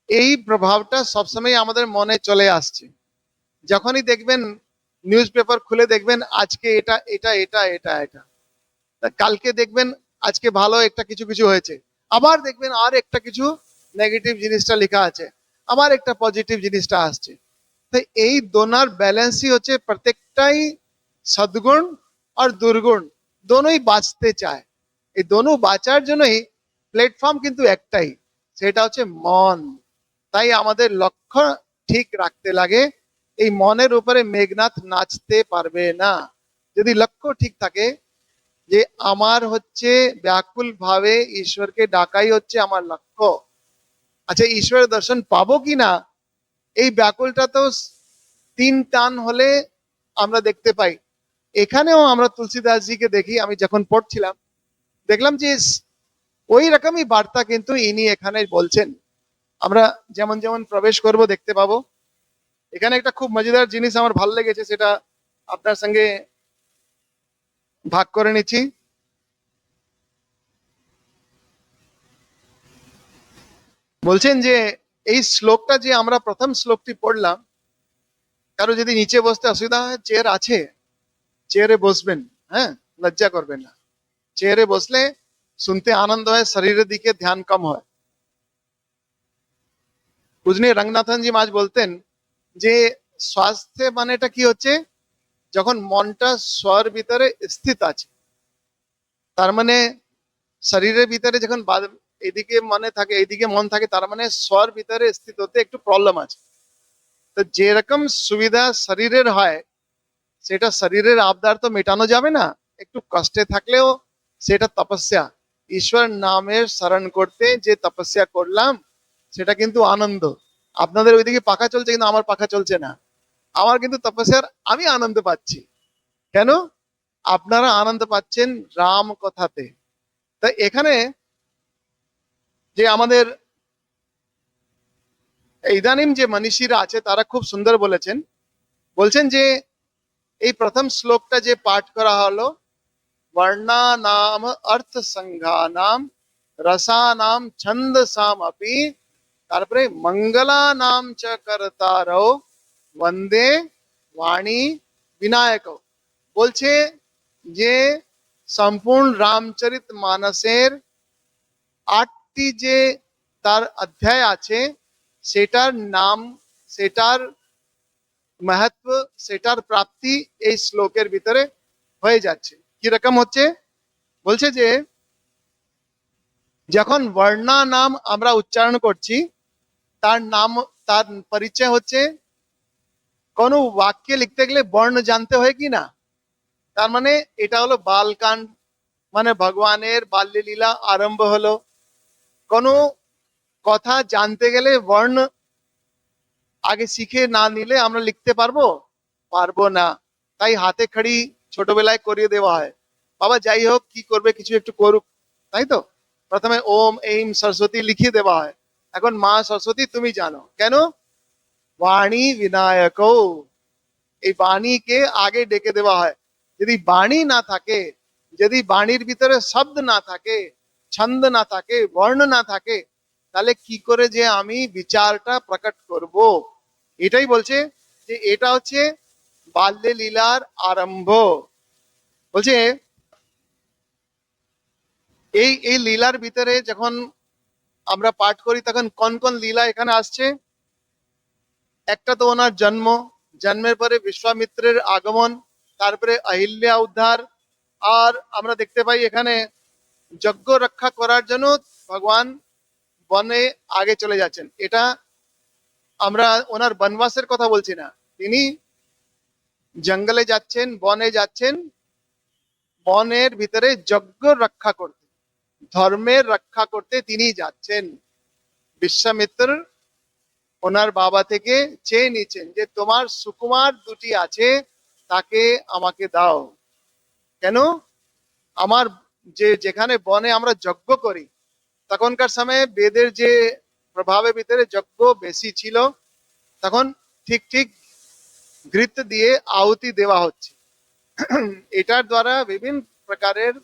এই প্রভাবটা সবসময় আমাদের মনে চলে আসছে যখনই দেখবেন নিউজ পেপার খুলে দেখবেন আজকে এটা এটা এটা এটা এটা, তা কালকে দেখবেন আজকে ভালো একটা কিছু কিছু হয়েছে, আবার দেখবেন আর একটা কিছু নেগেটিভ জিনিসটা লেখা আছে, আবার একটা পজিটিভ জিনিসটা আসছে। তো এই দোনার ব্যালেন্সই হচ্ছে, প্রত্যেকটাই সদ্গুণ আর দুর্গুণ দোনোই বাঁচতে চায়। এই দোনো বাঁচার জন্যই প্ল্যাটফর্ম কিন্তু একটাই, সেটা হচ্ছে মন। তাই আমাদের লক্ষ্য ঠিক রাখতে লাগে। এই মনের উপরে মেঘনাথ নাচতে পারবে না। যদি লক্ষ্য ঠিক থাকে যে আমার হচ্ছে ব্যাকুল ভাবে ঈশ্বরকে ডাকাই হচ্ছে আমার লক্ষ্য, আচ্ছা ঈশ্বরের দর্শন পাবো কিনা, এই ব্যাকুলটা তো তিন টান হলে আমরা দেখতে পাই। এখানেও আমরা তুলসীদাসজিকে দেখি, আমি যখন পড়ছিলাম দেখলাম যে ওই রকমই বার্তা কিন্তু ইনি এখানে বলছেন। আমরা যেমন যেমন প্রবেশ করব দেখতে পাবো। এখানে একটা খুব মজাদার জিনিস আমার ভালো লেগেছে, সেটা আপনার সঙ্গে ভাগ করে নিচ্ছি। বলছেন যে এই শ্লোকটা যে আমরা প্রথম শ্লোকটি পড়লাম, কারো যদি নিচে বসতে অসুবিধা হয় চেয়ার আছে, চেয়ারে বসবেন, হ্যাঁ, লজ্জা করবেন না। চেয়ারে বসলে শুনতে আনন্দ হয়, শরীরের দিকে ধ্যান কম হয়। পূজনীয় রঙ্গনাথন জি মাঝ বলতেন যে স্বাস্থ্য মানেটা কি হচ্ছে, যখন মনটা স্বর ভিতরে স্থিত আছে, তার মানে শরীরের ভিতরে যখন এদিকে মনে থাকে এইদিকে মন থাকে, তার মানে স্বর ভিতরে স্থিত হতে একটু প্রবলেম আছে। তো যেরকম সুবিধা শরীরের হয়, সেটা শরীরের আবদার তো মেটানো যাবে না, একটু কষ্টে থাকলেও সেটা তপস্যা। ঈশ্বর নামের স্মরণ করতে যে তপস্যা করলাম সেটা কিন্তু আনন্দ। আপনাদের ওইদিকে পাখা চলছে কিন্তু আমার পাখা চলছে না, আমার কিন্তু তপস্যার আমি আনন্দ পাচ্ছি। কেন? আপনারা আনন্দ পাচ্ছেন রাম কথাতে। তাই এখানে যে আমাদের ইদানিম যে মনীষীরা আছে তারা খুব সুন্দর বলেছেন। বলছেন যে এই প্রথম শ্লোকটা যে পাঠ করা হলো, বর্ণা নাম অর্থ সংজ্ঞা নাম রসা নাম ছন্দ সাম আপি, তারপরে মঙ্গলা নাম চ কর্তারো বন্দে বাণী বিনায়ক। বলছে যে সম্পূর্ণ রামচরিত মানসের আটটি যে তার অধ্যায় আছে, সেটার নাম, সেটার महत्व, সেটার প্রাপ্তি এই শ্লোকের ভিতরে হয়ে যাচ্ছে। কি রকম হচ্ছে? বলছে যে যখন বর্ণা নাম আমরা উচ্চারণ করছি, তার নাম, তার পরিচয় হচ্ছে, কোন বাক্যে লিখতে গেলে বর্ণ জানতে হয় কি না। তার মানে এটা হলো বালকাণ্ড, মানে ভগবানের বাল্য লীলা আরম্ভ হলো। কোন কথা জানতে গেলে বর্ণ আগে শিখে না নিলে আমরা লিখতে পারবো পারবো না। তাই হাতে খড়ি ছোটবেলায় করিয়ে দেওয়া হয়, বাবা যাই হোক কি করবে কিছু একটু করুক, তাই তো প্রথমে ওম এইম সরস্বতী লিখিয়ে দেওয়া হয়। এখন মা সরস্বতী তুমি জানো কেন, বাণী বিনায়ক, এই বাণীকে আগে ডেকে দেওয়া হয়। যদি বাণী না থাকে, যদি বাণীর ভিতরে শব্দ না থাকে, ছন্দ না থাকে, বর্ণ না থাকে, তাহলে কি করে যে আমি বিচারটা প্রকট করব। এটাই বলছে যে এটা হচ্ছে বাল্য লীলার আরম্ভ। বলছে এই এই লীলার ভিতরে যখন আমরা পাঠ করি তখন কোন কোন লীলা এখানে আসছে। একটা তো ওনার জন্ম, জন্মের পরে বিশ্বামিত্রের আগমন, তারপরে অহিল্যা উদ্ধার। আর আমরা দেখতে পাই এখানে যজ্ঞ রক্ষা করার জন্য ভগবান বনে আগে চলে যাচ্ছেন। এটা আমরা ওনার বনবাসের কথা বলছি না, তিনি জঙ্গলে যাচ্ছেন, বনে যাচ্ছেন, বনের ভিতরে যজ্ঞ রক্ষা করতে, ধর্মের রক্ষা করতে তিনি যাচ্ছেন। বিশ্বামিত্র ওনার বাবা থেকে চেয়ে নিচ্ছেন যে তোমার সুকুমার দুটি আছে, তাকে আমাকে দাও। কেন? আমার যে যেখানে বনে আমরা যজ্ঞ করি, তখনকার সময়ে বেদের যে প্রভাবের ভিতরে যজ্ঞ বেশি ছিল, তখন ঠিক ঠিক ঘৃত দিয়ে আহুতি দেওয়া হচ্ছে। এটার দ্বারা বিভিন্ন প্রকারের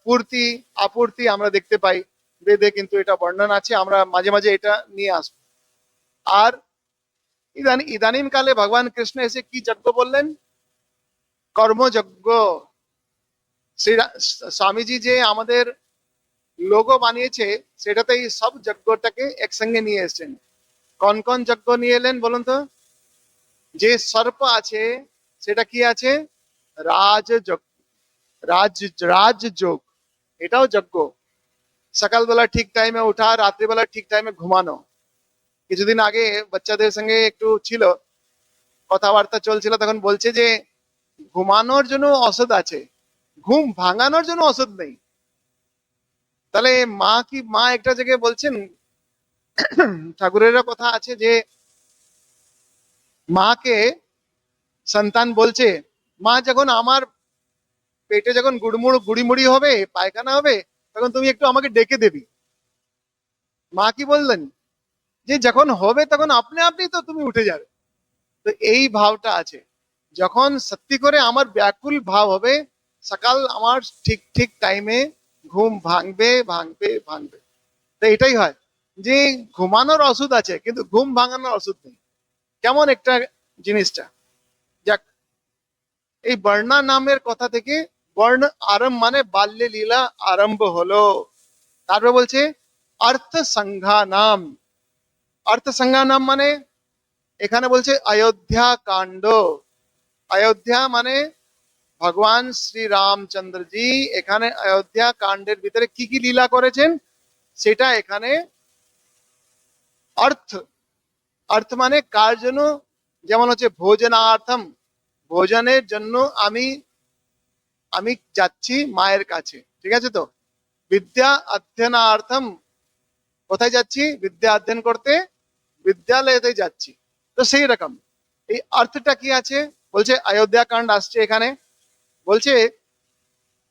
পূর্তি আপূর্তি আমরা দেখতে পাই। বেদে কিন্তু এটা বর্ণনা আছে, আমরা মাঝে মাঝে এটা নিয়ে আসবো। আর ইদানিং কালে ভগবান কৃষ্ণ এসে কি যজ্ঞ বললেন? কর্মযজ্ঞ। শ্রী স্বামীজি যে আমাদের লোগো বানিয়েছে, সেটাতে এই সব যজ্ঞটাকে একসঙ্গে নিয়ে এসেছেন। কোন কোন যজ্ঞ নিয়ে এলেন বলুন তো? যে সর্প আছে, সেটা কি আছে? রাজযজ্ঞ। রাজ রাজযোগ, এটাও যজ্ঞ। সকালবেলা ঠিক টাইমে ওঠা, রাত্রিবেলা ঠিক টাইমে ঘুমানো। কিছুদিন আগে বাচ্চাদের সঙ্গে একটু ছিল, কথাবার্তা চলছিল, তখন বলছে যে ঘুমানোর জন্য ওষুধ আছে, ঘুম ভাঙানোর জন্য ওষুধ নেই। তাহলে মা একটা জায়গায় বলছেন, ঠাকুরেরও কথা আছে যে মাকে সন্তান বলছে, মা যখন আমার পেটে যখন গুড়িমুড়ি হবে, পায়খানা হবে, তখন তুমি একটু আমাকে ডেকে দেবি। মা কি বললেন? যে যখন হবে তখন আপনি আপনি তো তুমি উঠে যাবে। তো এই ভাবটা আছে, যখন সত্যি করে আমার ব্যাকুল ভাব হবে, সকাল আমার ঠিক ঠিক টাইমে ঘুম ভাঙবে ভাঙবে ভাঙবে। তো এটাই হয় যে ঘুমানোর ওষুধ আছে কিন্তু ঘুম ভাঙানোর ওষুধ নেই। কেমন একটা জিনিসটা। যাক, এই বর্ণা নামের কথা থেকে, বর্ণ আরম্ভ মানে বাল্যে লীলা আরম্ভ হলো। তারপরে বলছে অর্থ সংজ্ঞা নাম। অর্থ সংজ্ঞা নাম মানে এখানে বলছে অযোধ্যা কাণ্ড। অযোধ্যা মানে ভগবান শ্রী রামচন্দ্রজি এখানে অযোধ্যা কাণ্ডের ভিতরে কি কি লীলা করেছেন সেটা এখানে অর্থ। অর্থ মানে কার জন্য? যেমন হচ্ছে ভোজনার্থম, ভোজনের জন্য আমি আমি যাচ্ছি মায়ের কাছে, ঠিক আছে তো। বিদ্যা অধ্যয়নার্থম, কোথায় যাচ্ছি? বিদ্যা অধ্যয়ন করতে বিদ্যালয়তে যাচ্ছি। তো সেই রকম এই অর্থটা কি আছে বলছে, অযোধ্যা কাণ্ড আসছে এখানে। বলছে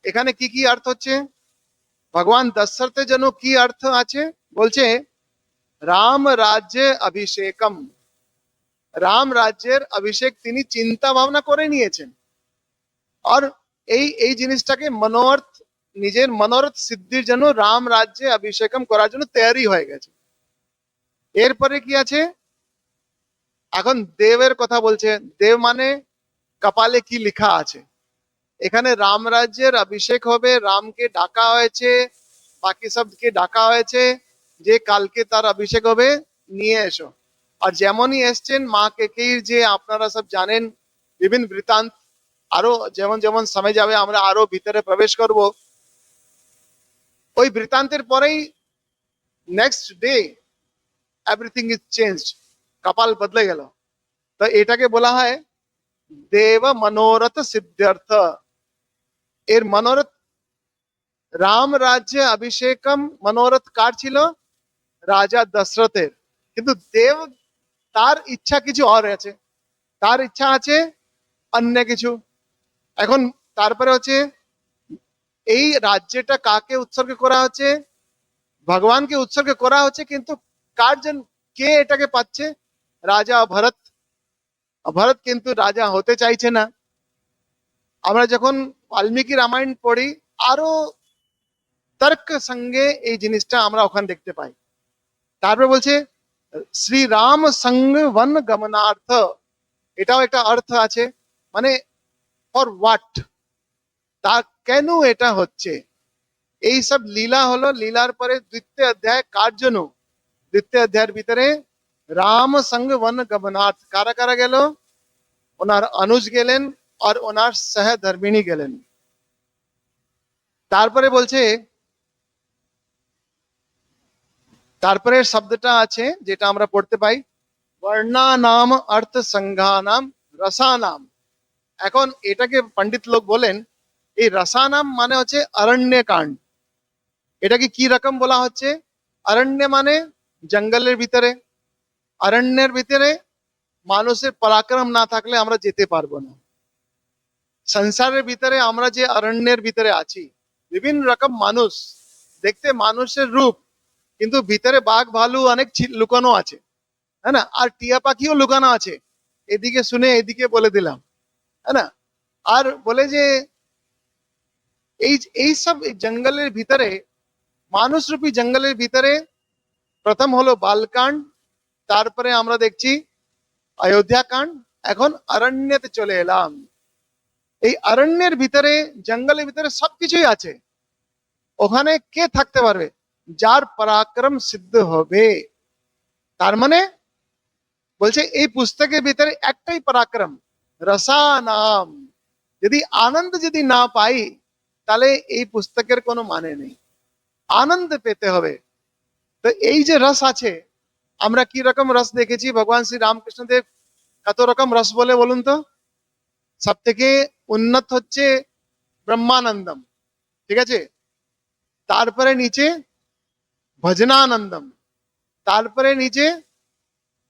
এখানে কি কি অর্থ হচ্ছে, ভগবান দশরথের জন্য কি অর্থ আছে বলছে, রাম রাজ্য অভিষেকম। রাম রাজ্যের অভিষেক তিনি চিন্তা ভাবনা করে নিয়েছেন। আর এই এই জিনিসটাকে মনোর্থ, নিজের মনোরথ সিদ্ধির জন্য রাম রাজ্যে অভিষেকম করার জন্য তৈরি হয়ে গেছে। এরপরে কি আছে? এখন দেবের কথা বলছে। দেব মানে কপালে কি লেখা আছে। এখানে রাম রাজ্যের অভিষেক হবে, রামকে ডাকা হয়েছে, বাকি সবকে ডাকা হয়েছে যে কালকে তার অভিষেক হবে, নিয়ে এসো। আর যেমনই এসছেন মা কেকেইর, যে আপনারা সব জানেন বিভিন্ন বৃত্তান্ত, আরো যেমন যেমন সময় যাবে আমরা আরো ভিতরে প্রবেশ করব। ওই বৃত্তান্তের পরেই next day everything is changed, কপাল বদলে গেল। তো এটাকে বলা হয় দেব মনোরথ সিদ্ধার্থ। এর মনোরথ, রাম রাজ্য অভিষেকম মনোরথ কার ছিল? রাজা দশরথের। কিন্তু দেব তার ইচ্ছা কিছু আর আছে, তার ইচ্ছা আছে অন্য কিছু। এখন তারপরে হচ্ছে এই রাজ্যটা কাকে উৎসর্গ করা হচ্ছে? ভগবানকে উৎসর্গ করা হচ্ছে, কিন্তু কার জন্য, কে এটাকে পাচ্ছে? রাজা ভরত। ভরত কিন্তু রাজা হতে চাইছে না। আমরা যখন বাল্মীকি রামায়ণ পড়ি, আরো তর্ক সঙ্গে এই জিনিসটা আমরা ওখানে দেখতে পাই। তারপরে বলছে শ্রীরাম সঙ্গ বন গমনার্থ, এটাও একটা অর্থ আছে। মানে ফর হোয়াট, তা কেন এটা হচ্ছে? এই সব লীলা হলো। লীলার পরে দ্বিতীয় অধ্যায় কার জন্য? দ্বিতীয় অধ্যায়ের ভিতরে রাম সঙ্গ বন গমনার্থ কারা কারা গেল? ওনার অনুজ গেলেন আর ওনার সহধর্মিণী গেলেন। তারপরে বলছে, তারপরে শব্দটা আছে যেটা আমরা পড়তে পাই, বর্ণা নাম অর্থ সংজ্ঞা নাম রসানাম। এখন এটাকে পণ্ডিত লোক বলেন এই রসানাম মানে হচ্ছে অরণ্য কাণ্ড। এটাকে কি রকম বলা হচ্ছে? অরণ্য মানে জঙ্গলের ভিতরে। অরণ্যের ভিতরে মানুষের পরাক্রম না থাকলে আমরা যেতে পারবো না। সংসারের ভিতরে আমরা যে অরণ্যের ভিতরে আছি, বিভিন্ন রকম মানুষ, দেখতে মানুষের রূপ, কিন্তু ভিতরে বাঘ ভালু অনেক লুকানো আছে, है ना। আর টিয়া পাখিও লুকানো আছে, এদিকে শুনে এদিকে বলে দিলাম, है ना। আর বলে যে এই এই সব জঙ্গলের ভিতরে, মানুষ রূপী জঙ্গলের ভিতরে প্রথম হলো বালকাণ্ড, তারপরে আমরা দেখছি অযোধ্যা কাণ্ড। এখন অরণ্যতে চলে এলাম। এই অরণ্যের ভিতরে, জঙ্গলের ভিতরে সবকিছুই আছে। ওখানে কে থাকতে পারবে? যার পরাক্রম সিদ্ধ হবে। তার মানে বলছে এই পুস্তকের ভিতরে একটাই পরাক্রম, রসা নাম। যদি আনন্দ যদি না পাই, তাহলে এই পুস্তকের কোনো মানে নেই। আনন্দ পেতে হবে। তো এই যে রস আছে, আমরা কি রকম রস দেখেছি? ভগবান শ্রী রামকৃষ্ণ দেব কত রকম রস বলে বলুন তো? সব থেকে উন্নত হচ্ছে ব্রহ্মানন্দম, ঠিক আছে? তারপরে নিচে ভজনানন্দম, তারপরে নিচে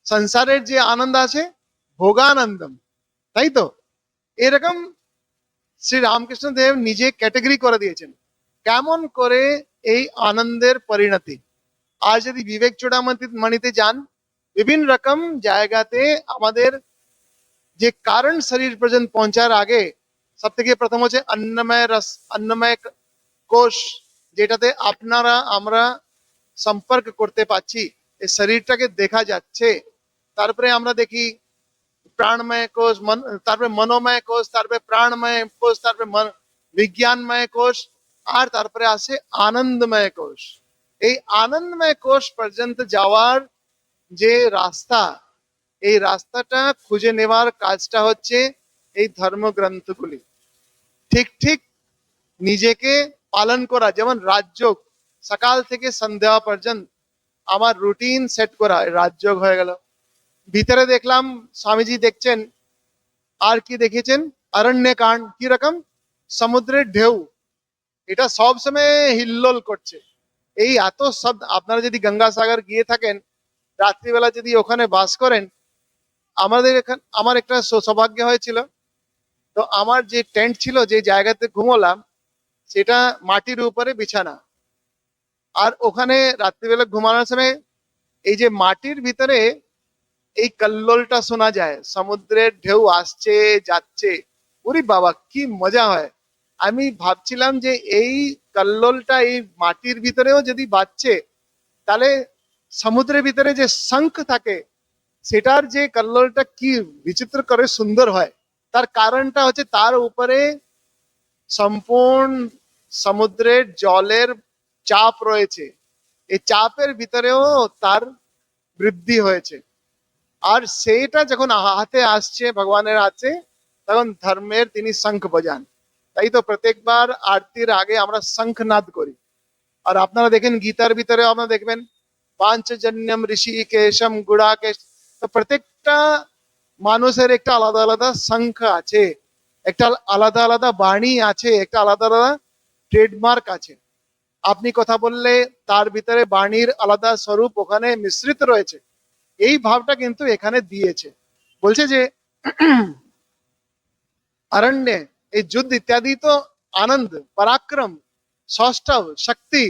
সংসারের যে আনন্দ আছে ভোগানন্দম, তাই তো? এরকম শ্রী রামকৃষ্ণ দেব নিজে ক্যাটেগরি করে দিয়েছেন কেমন করে এই আনন্দের পরিণতি। আর যদি বিবেক চূড়ামণিতে যান, বিভিন্ন রকম জায়গাতে আমাদের যে কারণ শরীর পর্যন্ত পৌঁছার আগে সব থেকে প্রথম হচ্ছে অন্নময় রস, অন্নময় কোষ, যেটাতে আপনারা আমরা সম্পর্ক করতে পারছি, এই শরীরটাকে দেখা যাচ্ছে। তারপরে আমরা দেখি প্রাণময় কোষ, তারপরে মনোময় কোষ, তারপরে প্রাণময় কোষ, তারপরে বিজ্ঞানময় কোষ, আর তারপরে আসে আনন্দময় কোষ। এই আনন্দময় কোষ পর্যন্ত যাওয়ার যে রাস্তা, এই রাস্তাটা খুঁজে নেওয়ার কাজটা হচ্ছে এই ধর্মগ্রন্থগুলি। ঠিক ঠিক নিজেকে পালন করা, যেমন রাজযোগ, সকাল থেকে সন্ধ্যা পর্যন্ত আমার রুটিন সেট করা রাজযোগ হয়ে গেল। ভিতরে দেখলাম স্বামীজি দেখছেন, আর কি দেখেছেন? অরণ্যকাণ্ড। কি রকম? সমুদ্রের ঢেউ, এটা সব সময় হিল্লোল করছে। এই এত শব্দ, আপনারা যদি গঙ্গাসাগর গিয়ে থাকেন, রাত্রিবেলা যদি ওখানে বাস করেন, আমাদের এখানে আমার একটা সৌভাগ্য হয়েছিল। তো আমার যে টেন্ট ছিল, যে জায়গাতে ঘুমোলাম, সেটা মাটির উপরে বিছানা। আর ওখানে রাত্রিবেলা ঘুমানোর সময় এই যে মাটির ভিতরে এই কল্লোলটা শোনা যায়, সমুদ্রের ঢেউ আসছে যাচ্ছে। ওরে বাবা, কি মজা হয়! আমি ভাবছিলাম যে এই কল্লোলটা এই মাটির ভিতরেও যদি বাজছে, তাহলে সমুদ্রের ভিতরে যে শঙ্খ থাকে, সেটার যে কল্লোলটা কি বিচিত্র করে সুন্দর হয়। তার কারণটা হচ্ছে তার উপরে সম্পূর্ণ সমুদ্রের জলের চাপ রয়েছে। এই চাপের ভিতরেও তার বৃদ্ধি হয়েছে। আর সেইটা যখন হাতে আসছে ভগবানের হাতে, তখন ধর্মের তিনি শঙ্খ বাজান। তাই তো প্রত্যেকবার আরতির আগে আমরা শঙ্খনাদ করি। আর আপনারা দেখেন গীতার ভিতরে আপনারা দেখবেন পাঞ্চজন্যম ঋষিকেশম গুড়াকেশ। তো প্রত্যেকটা মানুষের একটা আলাদা আলাদা শঙ্খ আছে, একটা আলাদা আলাদা বাণী আছে, একটা আলাদা আলাদা ট্রেডমার্ক আছে। আপনি কথা বললে তার ভিতরে বাণীর আলাদা স্বরূপ ওখানে মিশ্রিত রয়েছে। এই ভাবটা কিন্তু এখানে দিয়েছে। বলছে যে অরণ্যে এই যুদ্ধ ইত্যাদি তো আনন্দ, পরাক্রম, সৌষ্ঠব, শক্তি,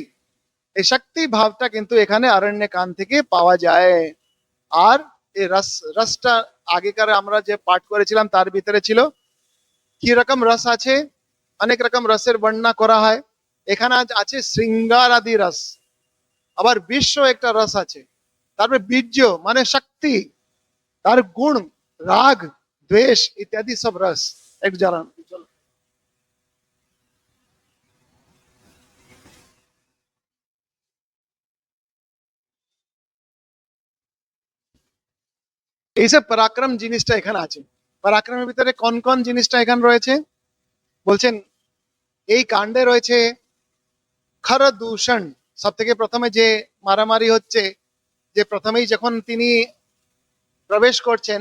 এই শক্তি ভাবটা কিন্তু এখানে অরণ্য কান থেকে পাওয়া যায়। আর এই রসটা আগেকার আমরা যে পাঠ করেছিলাম তার ভিতরে ছিল কি রকম রস আছে, অনেক রকম রসের বর্ণনা করা হয়। এখানে আছে শৃঙ্গার আদি রস, আবার বিশ্ব একটা রস আছে, তারপরে বীর্য মানে শক্তি, তার গুণ, রাগ, দ্বেষ ইত্যাদি সব রস এক জানান। এইসব পরাক্রম জিনিসটা এখানে আছে। পরাক্রমের ভিতরে কোন কোন জিনিসটা এখানে রয়েছে বলছেন? এই কাণ্ডে রয়েছে খর দূষণ। সব থেকে প্রথমে যে মারামারি হচ্ছে, যে প্রথমেই যখন তিনি প্রবেশ করছেন,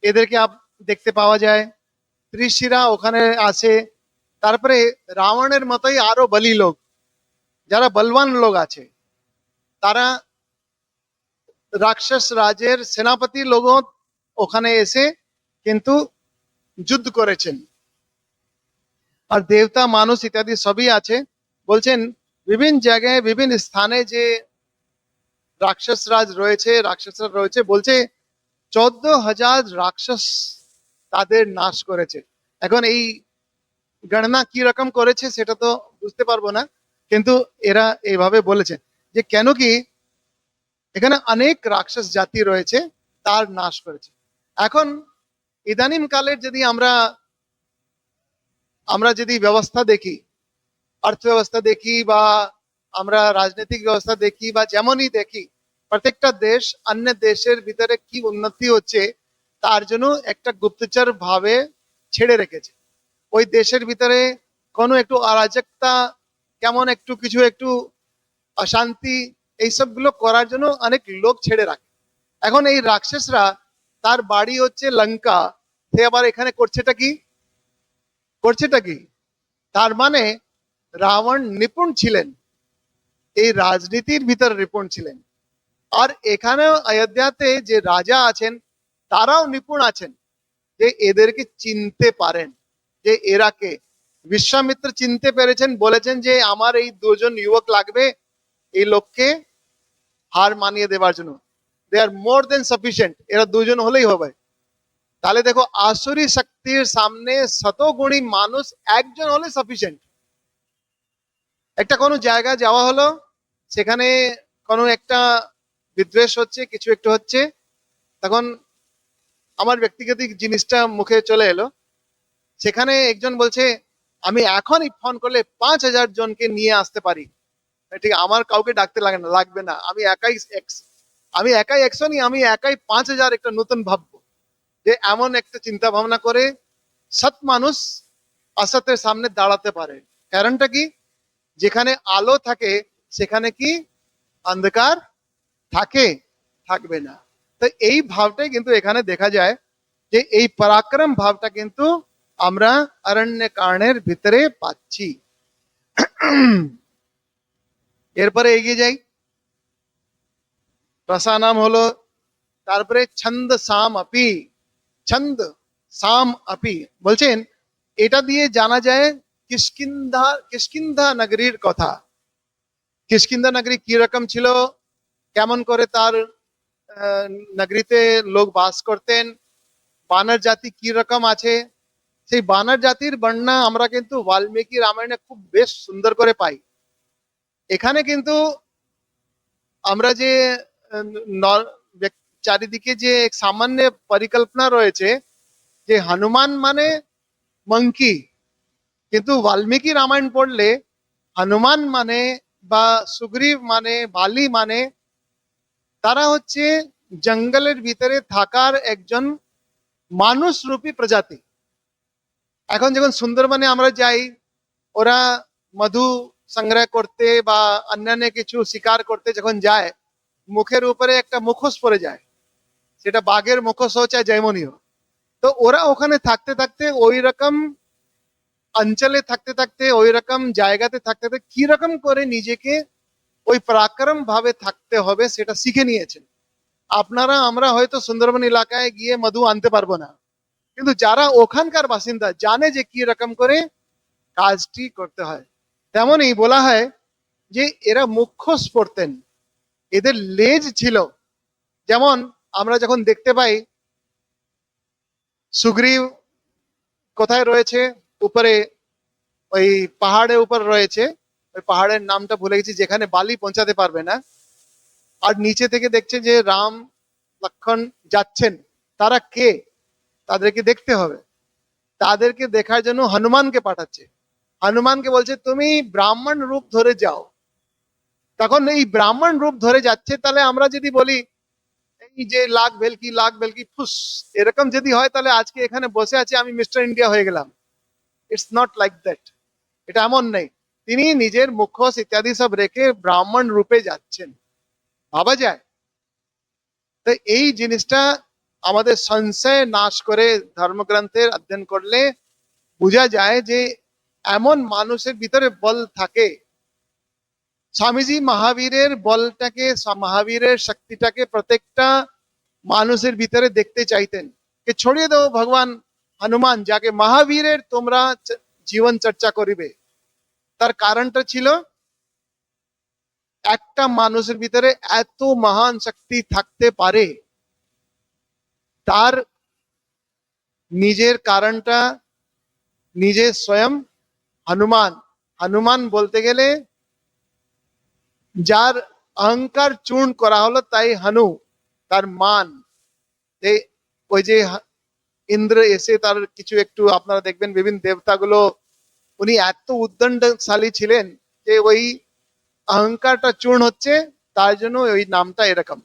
এদেরকে দেখতে পাওয়া যায়, ত্রিশিরা ওখানে আসে। তারপরে রাবণের মতোই আরো বলি লোক, যারা বলবান লোক আছে, তারা রাক্ষস রাজের সেনাপতি লোক ওখানে এসে কিন্তু যুদ্ধ করেছেন। আর দেবতা মানুষ ইত্যাদি সবই আছে। বলছেন বিভিন্ন জায়গায় বিভিন্ন স্থানে যে রাক্ষস রাজ রয়েছে, রাক্ষসরা রয়েছে, বলছে 14,000 রাক্ষস তাদের নাশ করেছে। এখন এই গণনা কি রকম করেছে সেটা তো বুঝতে পারবো না, কিন্তু এরা এইভাবে বলেছে যে কেন কি এখানে অনেক রাক্ষস জাতি রয়েছে, তার নাশ করেছে। এখন ইদানিং কালের যদি আমরা আমরা যদি ব্যবস্থা দেখি, অর্থব্যবস্থা দেখি বা আমরা রাজনৈতিক ব্যবস্থা দেখি বা যেমনই দেখি, প্রত্যেকটা দেশ অন্য দেশের ভিতরে কি উন্নতি হচ্ছে তার জন্য একটা গুপ্তচর ভাবে ছেড়ে রেখেছে। ওই দেশের ভিতরে কোনো একটু অরাজকতা, কেমন একটু কিছু একটু অশান্তি, এইসব গুলো করার জন্য অনেক লোক ছেড়ে রাখে। এখন এই রাক্ষসরা, তার বাড়ি হচ্ছে লঙ্কা, সে আবার এখানে করছেটা কি, করছেটা কি? তার মানে রাবণ নিপুণ ছিলেন, এই রাজনীতির ভিতরে নিপুণ ছিলেন। আর এখানেও অযোধ্যাতে যে রাজা আছেন তারাও নিপুণ আছেন, যে এদেরকে চিনতে পারেন যে এরা কে। বিশ্বামিত্র চিনতে পেরেছেন, বলেছেন যে আমার এই দুজন যুবক লাগবে এই লোককে হার মানিয়ে দেওয়ার জন্য। দে আর মোর দেন সাফিসিয়েন্ট, এরা দুজন হলেই হবে। তাহলে দেখো, আসুরি শক্তির সামনে শতগুণী মানুষ একজন হলে সাফিসিয়েন্ট। একটা কোনো জায়গা যাওয়া হলো, সেখানে কোনো একটা বিদ্বেষ হচ্ছে, কিছু একটু হচ্ছে, তখন আমার ব্যক্তিগত জিনিসটা মুখে চলে এলো। সেখানে একজন বলছে আমি এখনই ফোন করলে 5,000 জনকে নিয়ে আসতে পারি। ঠিক, আমার কাউকে ডাকতে লাগে না, লাগবে না, আমি একাই 100 নি, আমি একাই 5,000 একটা নতুন ভাববো। যে এমন একটা চিন্তা ভাবনা করে সৎ মানুষ অসতের সামনে দাঁড়াতে পারে। কারণটা কি? যেখানে আলো থাকে সেখানে কি অন্ধকার থাকে? থাকবে না। তো এই ভাবটাই কিন্তু এখানে দেখা যায়, যে এই পরাক্রম ভাবটা কিন্তু আমরা অরণ্য কারণের ভিতরে পাচ্ছি। এরপরে এগিয়ে যাই। রসানাম হলো, তারপরে ছন্দ সাম আপি। ছন্দ সাম আপি বলছেন, এটা দিয়ে জানা যায় কিষ্কিন্ধা কিষ্কিন্ধা নগরীর কথা। কিষ্কিন্ধা নগরী কি রকম ছিল, কেমন করে তার আহ, নগরীতে লোক বাস করতেন, বানর জাতি কি রকম আছে, সেই বানর জাতির বর্ণনা আমরা কিন্তু বাল্মীকি রামায়ণে খুব বেশ সুন্দর করে পাই। এখানে কিন্তু আমরা যে আহ, চারিদিকে যে এক সামান্য পরিকল্পনা রয়েছে, যে হনুমান মানে মঙ্কি, কিন্তু বাল্মীকি রামায়ণ পড়লে হনুমান মানে বা সুগ্রীব মানে বালি মানে তারা হচ্ছে জঙ্গলের ভিতরে থাকার একজন মানুষ রূপী প্রজাতি। এখন যখন সুন্দরবনে আমরা যাই, ওরা মধু সংগ্রহ করতে বা অন্যান্য কিছু শিকার করতে যখন যায়, মুখের উপরে একটা মুখোশ পরে যায়, সেটা বাঘের মুখোশ হোক চাই যেমনই হোক। তো ওরা ওখানে থাকতে থাকতে ওই রকম অঞ্চলে থাকতে থাকতে ওই রকম জায়গাতে থাকতে থাকতে কি রকম করে নিজেকে ওই পরাক্রম ভাবে থাকতে হবে সেটা শিখে নিয়েছেন। আপনারা আমরা হয়তো সুন্দরবন এলাকায় গিয়ে মধু আনতে পারবো না, কিন্তু যারা ওখানকার বাসিন্দা জানে যে কি রকম করে কাজটি করতে হয়। তেমনই বলা হয় যে এরা মুখোশ পরতেন, এদের লেজ ছিল। যেমন আমরা যখন দেখতে পাই সুগ্রীব কোথায় রয়েছে, উপরে ওই পাহাড়ের উপর রয়েছে, ওই পাহাড়ের নামটা ভুলে গেছি, যেখানে বালি পৌঁছাতে পারবে না, আর নিচে থেকে দেখছে যে রাম লক্ষণ যাচ্ছেন, তারা কে, তাদেরকে দেখতে হবে। তাদেরকে দেখার জন্য হনুমানকে পাঠাচ্ছে। হনুমানকে বলছে তুমি ব্রাহ্মণ রূপ ধরে যাও। তখন এই ব্রাহ্মণ রূপ ধরে যাচ্ছে, তাহলে আমরা যদি বলি এই যে লাখ ভেলকি ফুস, এরকম যদি হয় তাহলে আজকে এখানে বসে আছে আমি মিস্টার ইন্ডিয়া হয়ে গেলাম। ইটস নট লাইক দ্যাট, এটা এমন নেই। তিনি নিজের মুখোশ ইত্যাদি সব রেখে ব্রাহ্মণ রূপে যাচ্ছেন, ভাবা যায়? তো এই জিনিসটা আমাদের সংশয় নাশ করে ধর্মগ্রন্থের অধ্যয়ন করলে বোঝা যায় যে এমন মানুষের ভিতরে বল থাকে। স্বামীজি মহাবীরের বলটাকে, মহাবীরের শক্তিটাকে প্রত্যেকটা মানুষের ভিতরে দেখতে চাইতেন। কে ছড়িয়ে দাও ভগবান হনুমান, যাকে মহাবীরের তোমরা জীবন চর্চা করিবে। তার কারণটা ছিল একটা মানুষের ভিতরে এত মহান শক্তি থাকতে পারে, তার নিজের কারণটা নিজে স্বয়ং হনুমান। হনুমান বলতে গেলে যার অহংকার চূর্ণ করা হলো, তাই হনু, তার মান। ওই যে ইন্দ্র এসে তার কিছু একটু আপনারা দেখবেন বিভিন্ন দেবতাগুলো উনি এত উদ্দণ্ডশালী ছিলেন যে ওই অহংকারটা চূর্ণ হচ্ছে, তার জন্য ওই নামটা এরকম।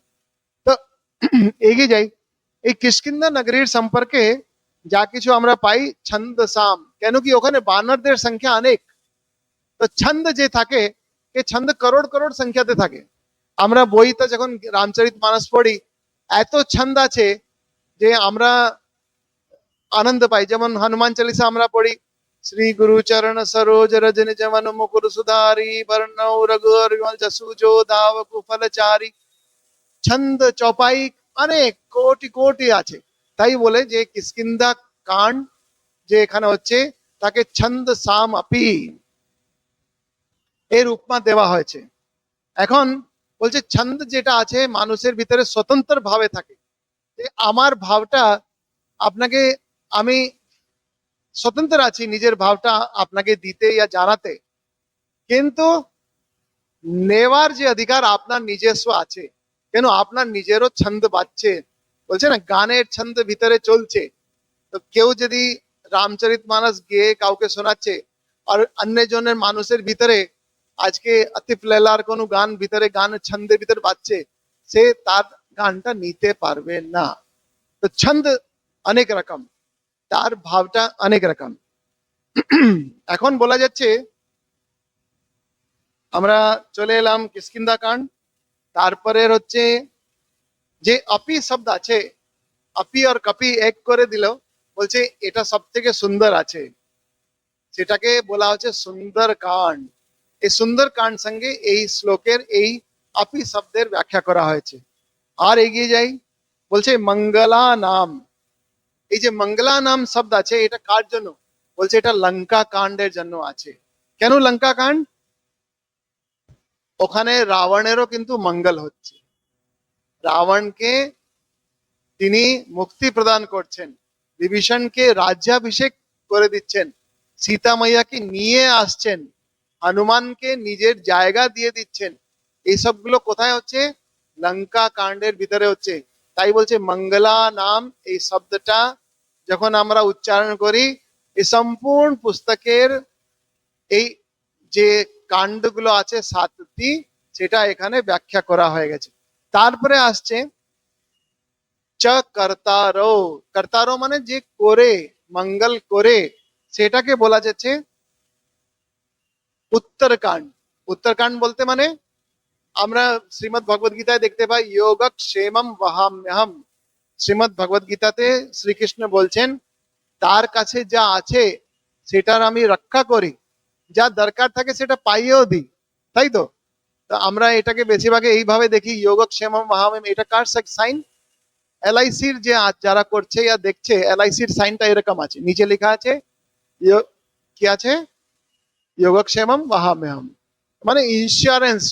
তো এগিয়ে যাই, এই কিষ্কিন্ধা নগরীর সম্পর্কে যা কিছু আমরা পাই ছন্দ সাম, কেন কি ওখানে বানরদের সংখ্যা অনেক। তো ছন্দ যে থাকে, এই ছন্দ করোড় করোড় সংখ্যাতে থাকে। আমরা বইতে যখন রামচরিত মানস পড়ি, এত ছন্দ আছে যে আমরা আনন্দ পাই। যেমন হনুমান চালিসা আমরা পড়ি, শ্রী গুরু চরণ সরোজ রজ নিজ মন মুকুর সুধারি বর্ণৌ রঘুর বিমল যশু जो দাবকু ফলচারি। ছন্দ চপাই অনেক কোটি কোটি আছে। তাই বলে যে কিষ্কিন্ধা কাণ্ড যে এখানে হচ্ছে, তাকে ছন্দ সাম আপি এর উপমা দেওয়া হয়েছে। এখন বলছে ছন্দ যেটা আছে মানুষের ভিতরে স্বতন্ত্র ভাবে থাকে, যে আমার ভাবটা আপনাকে, আমি স্বতন্ত্র আছি নিজের ভাবটা আপনাকে দিতে ইয়া জানাতে, কিন্তু নেওয়ার যে অধিকার আপনার নিজস্ব আছে। কেন আপনার নিজেরও ছন্দ বাজছে, বলছে না গানের ছন্দ ভিতরে চলছে। তো কেউ যদি রামচরিত মানস গেয়ে কাউকে শোনাচ্ছে, আর অন্য জনের মানুষের ভিতরে আজকে আতিফ লেলার কোনো গান ভিতরে গান ছন্দের ভিতরে বাজছে, সে তার গানটা নিতে পারবে না। তো ছন্দ অনেক রকম, তার ভাবটা অনেক রকম। এখন বলা যাচ্ছে, আমরা চলে এলাম কিষ্কিন্ধা কাণ্ড। তারপরে হচ্ছে যে আপি শব্দ আছে, আপি আর কপি এক করে দিল, বলছে এটা সব থেকে সুন্দর আছে, সেটাকে বলা হচ্ছে সুন্দর কাণ্ড। এই সুন্দর কাণ্ড সঙ্গে এই শ্লোকের এই আপি শব্দের ব্যাখ্যা করা হয়েছে। আর এগিয়ে যাই, বলছে মঙ্গলা নাম। এই যে মঙ্গলা নাম শব্দ আছে, এটা কার জন্য? বলছে এটা লঙ্কা কাণ্ডের জন্য আছে। কেন লঙ্কা কাণ্ড? ওখানে রাবণেরও কিন্তু মঙ্গল হচ্ছে, রাবণকে তিনি মুক্তি প্রদান করছেন, বিভীষণকে রাজ্যাভিষেক করে দিচ্ছেন, সীতা মাইয়াকে নিয়ে আসছেন, হনুমানকে নিজের জায়গা দিয়ে দিচ্ছেন। এই সবগুলো কোথায় হচ্ছে? লঙ্কা কাণ্ডের ভিতরে হচ্ছে। তাই বলছে মঙ্গলা নাম এই শব্দটা যখন আমরা উচ্চারণ করি, এই সম্পূর্ণ পুস্তকের এই যে কাণ্ডগুলো আছে সাতটি, সেটা এখানে ব্যাখ্যা করা হয়ে গেছে। তারপরে আসছে চ কর্তারো। কর্তারো মানে যে করে, মঙ্গল করে, সেটাকে বলা যাচ্ছে উত্তরকাণ্ড। উত্তরকাণ্ড বলতে মানে আমরা শ্রীমদ্ ভগবদ গীতায় দেখতে পাই যোগক্ষেমম ওহাম্যহম। শ্রীমদ্ ভগবদ গীতাতে শ্রীকৃষ্ণ বলছেন তার কাছে যা আছে সেটার আমি রক্ষা করি, যা দরকার থাকে সেটা পাইয়েও দিই। তাই তো? তো আমরা এটাকে বেশিরভাগে এইভাবে দেখি যোগক্ষেমম ওহাম্যহম, এটা কার সাইন? এলআইসির যে যারা করছে या দেখছে, এলআইসির সাইনটা এরকম আছে, নিচে লেখা আছে কি আছে? যোগক্ষেমম ওহাম্যহম, মানে ইন্স্যুরেন্স,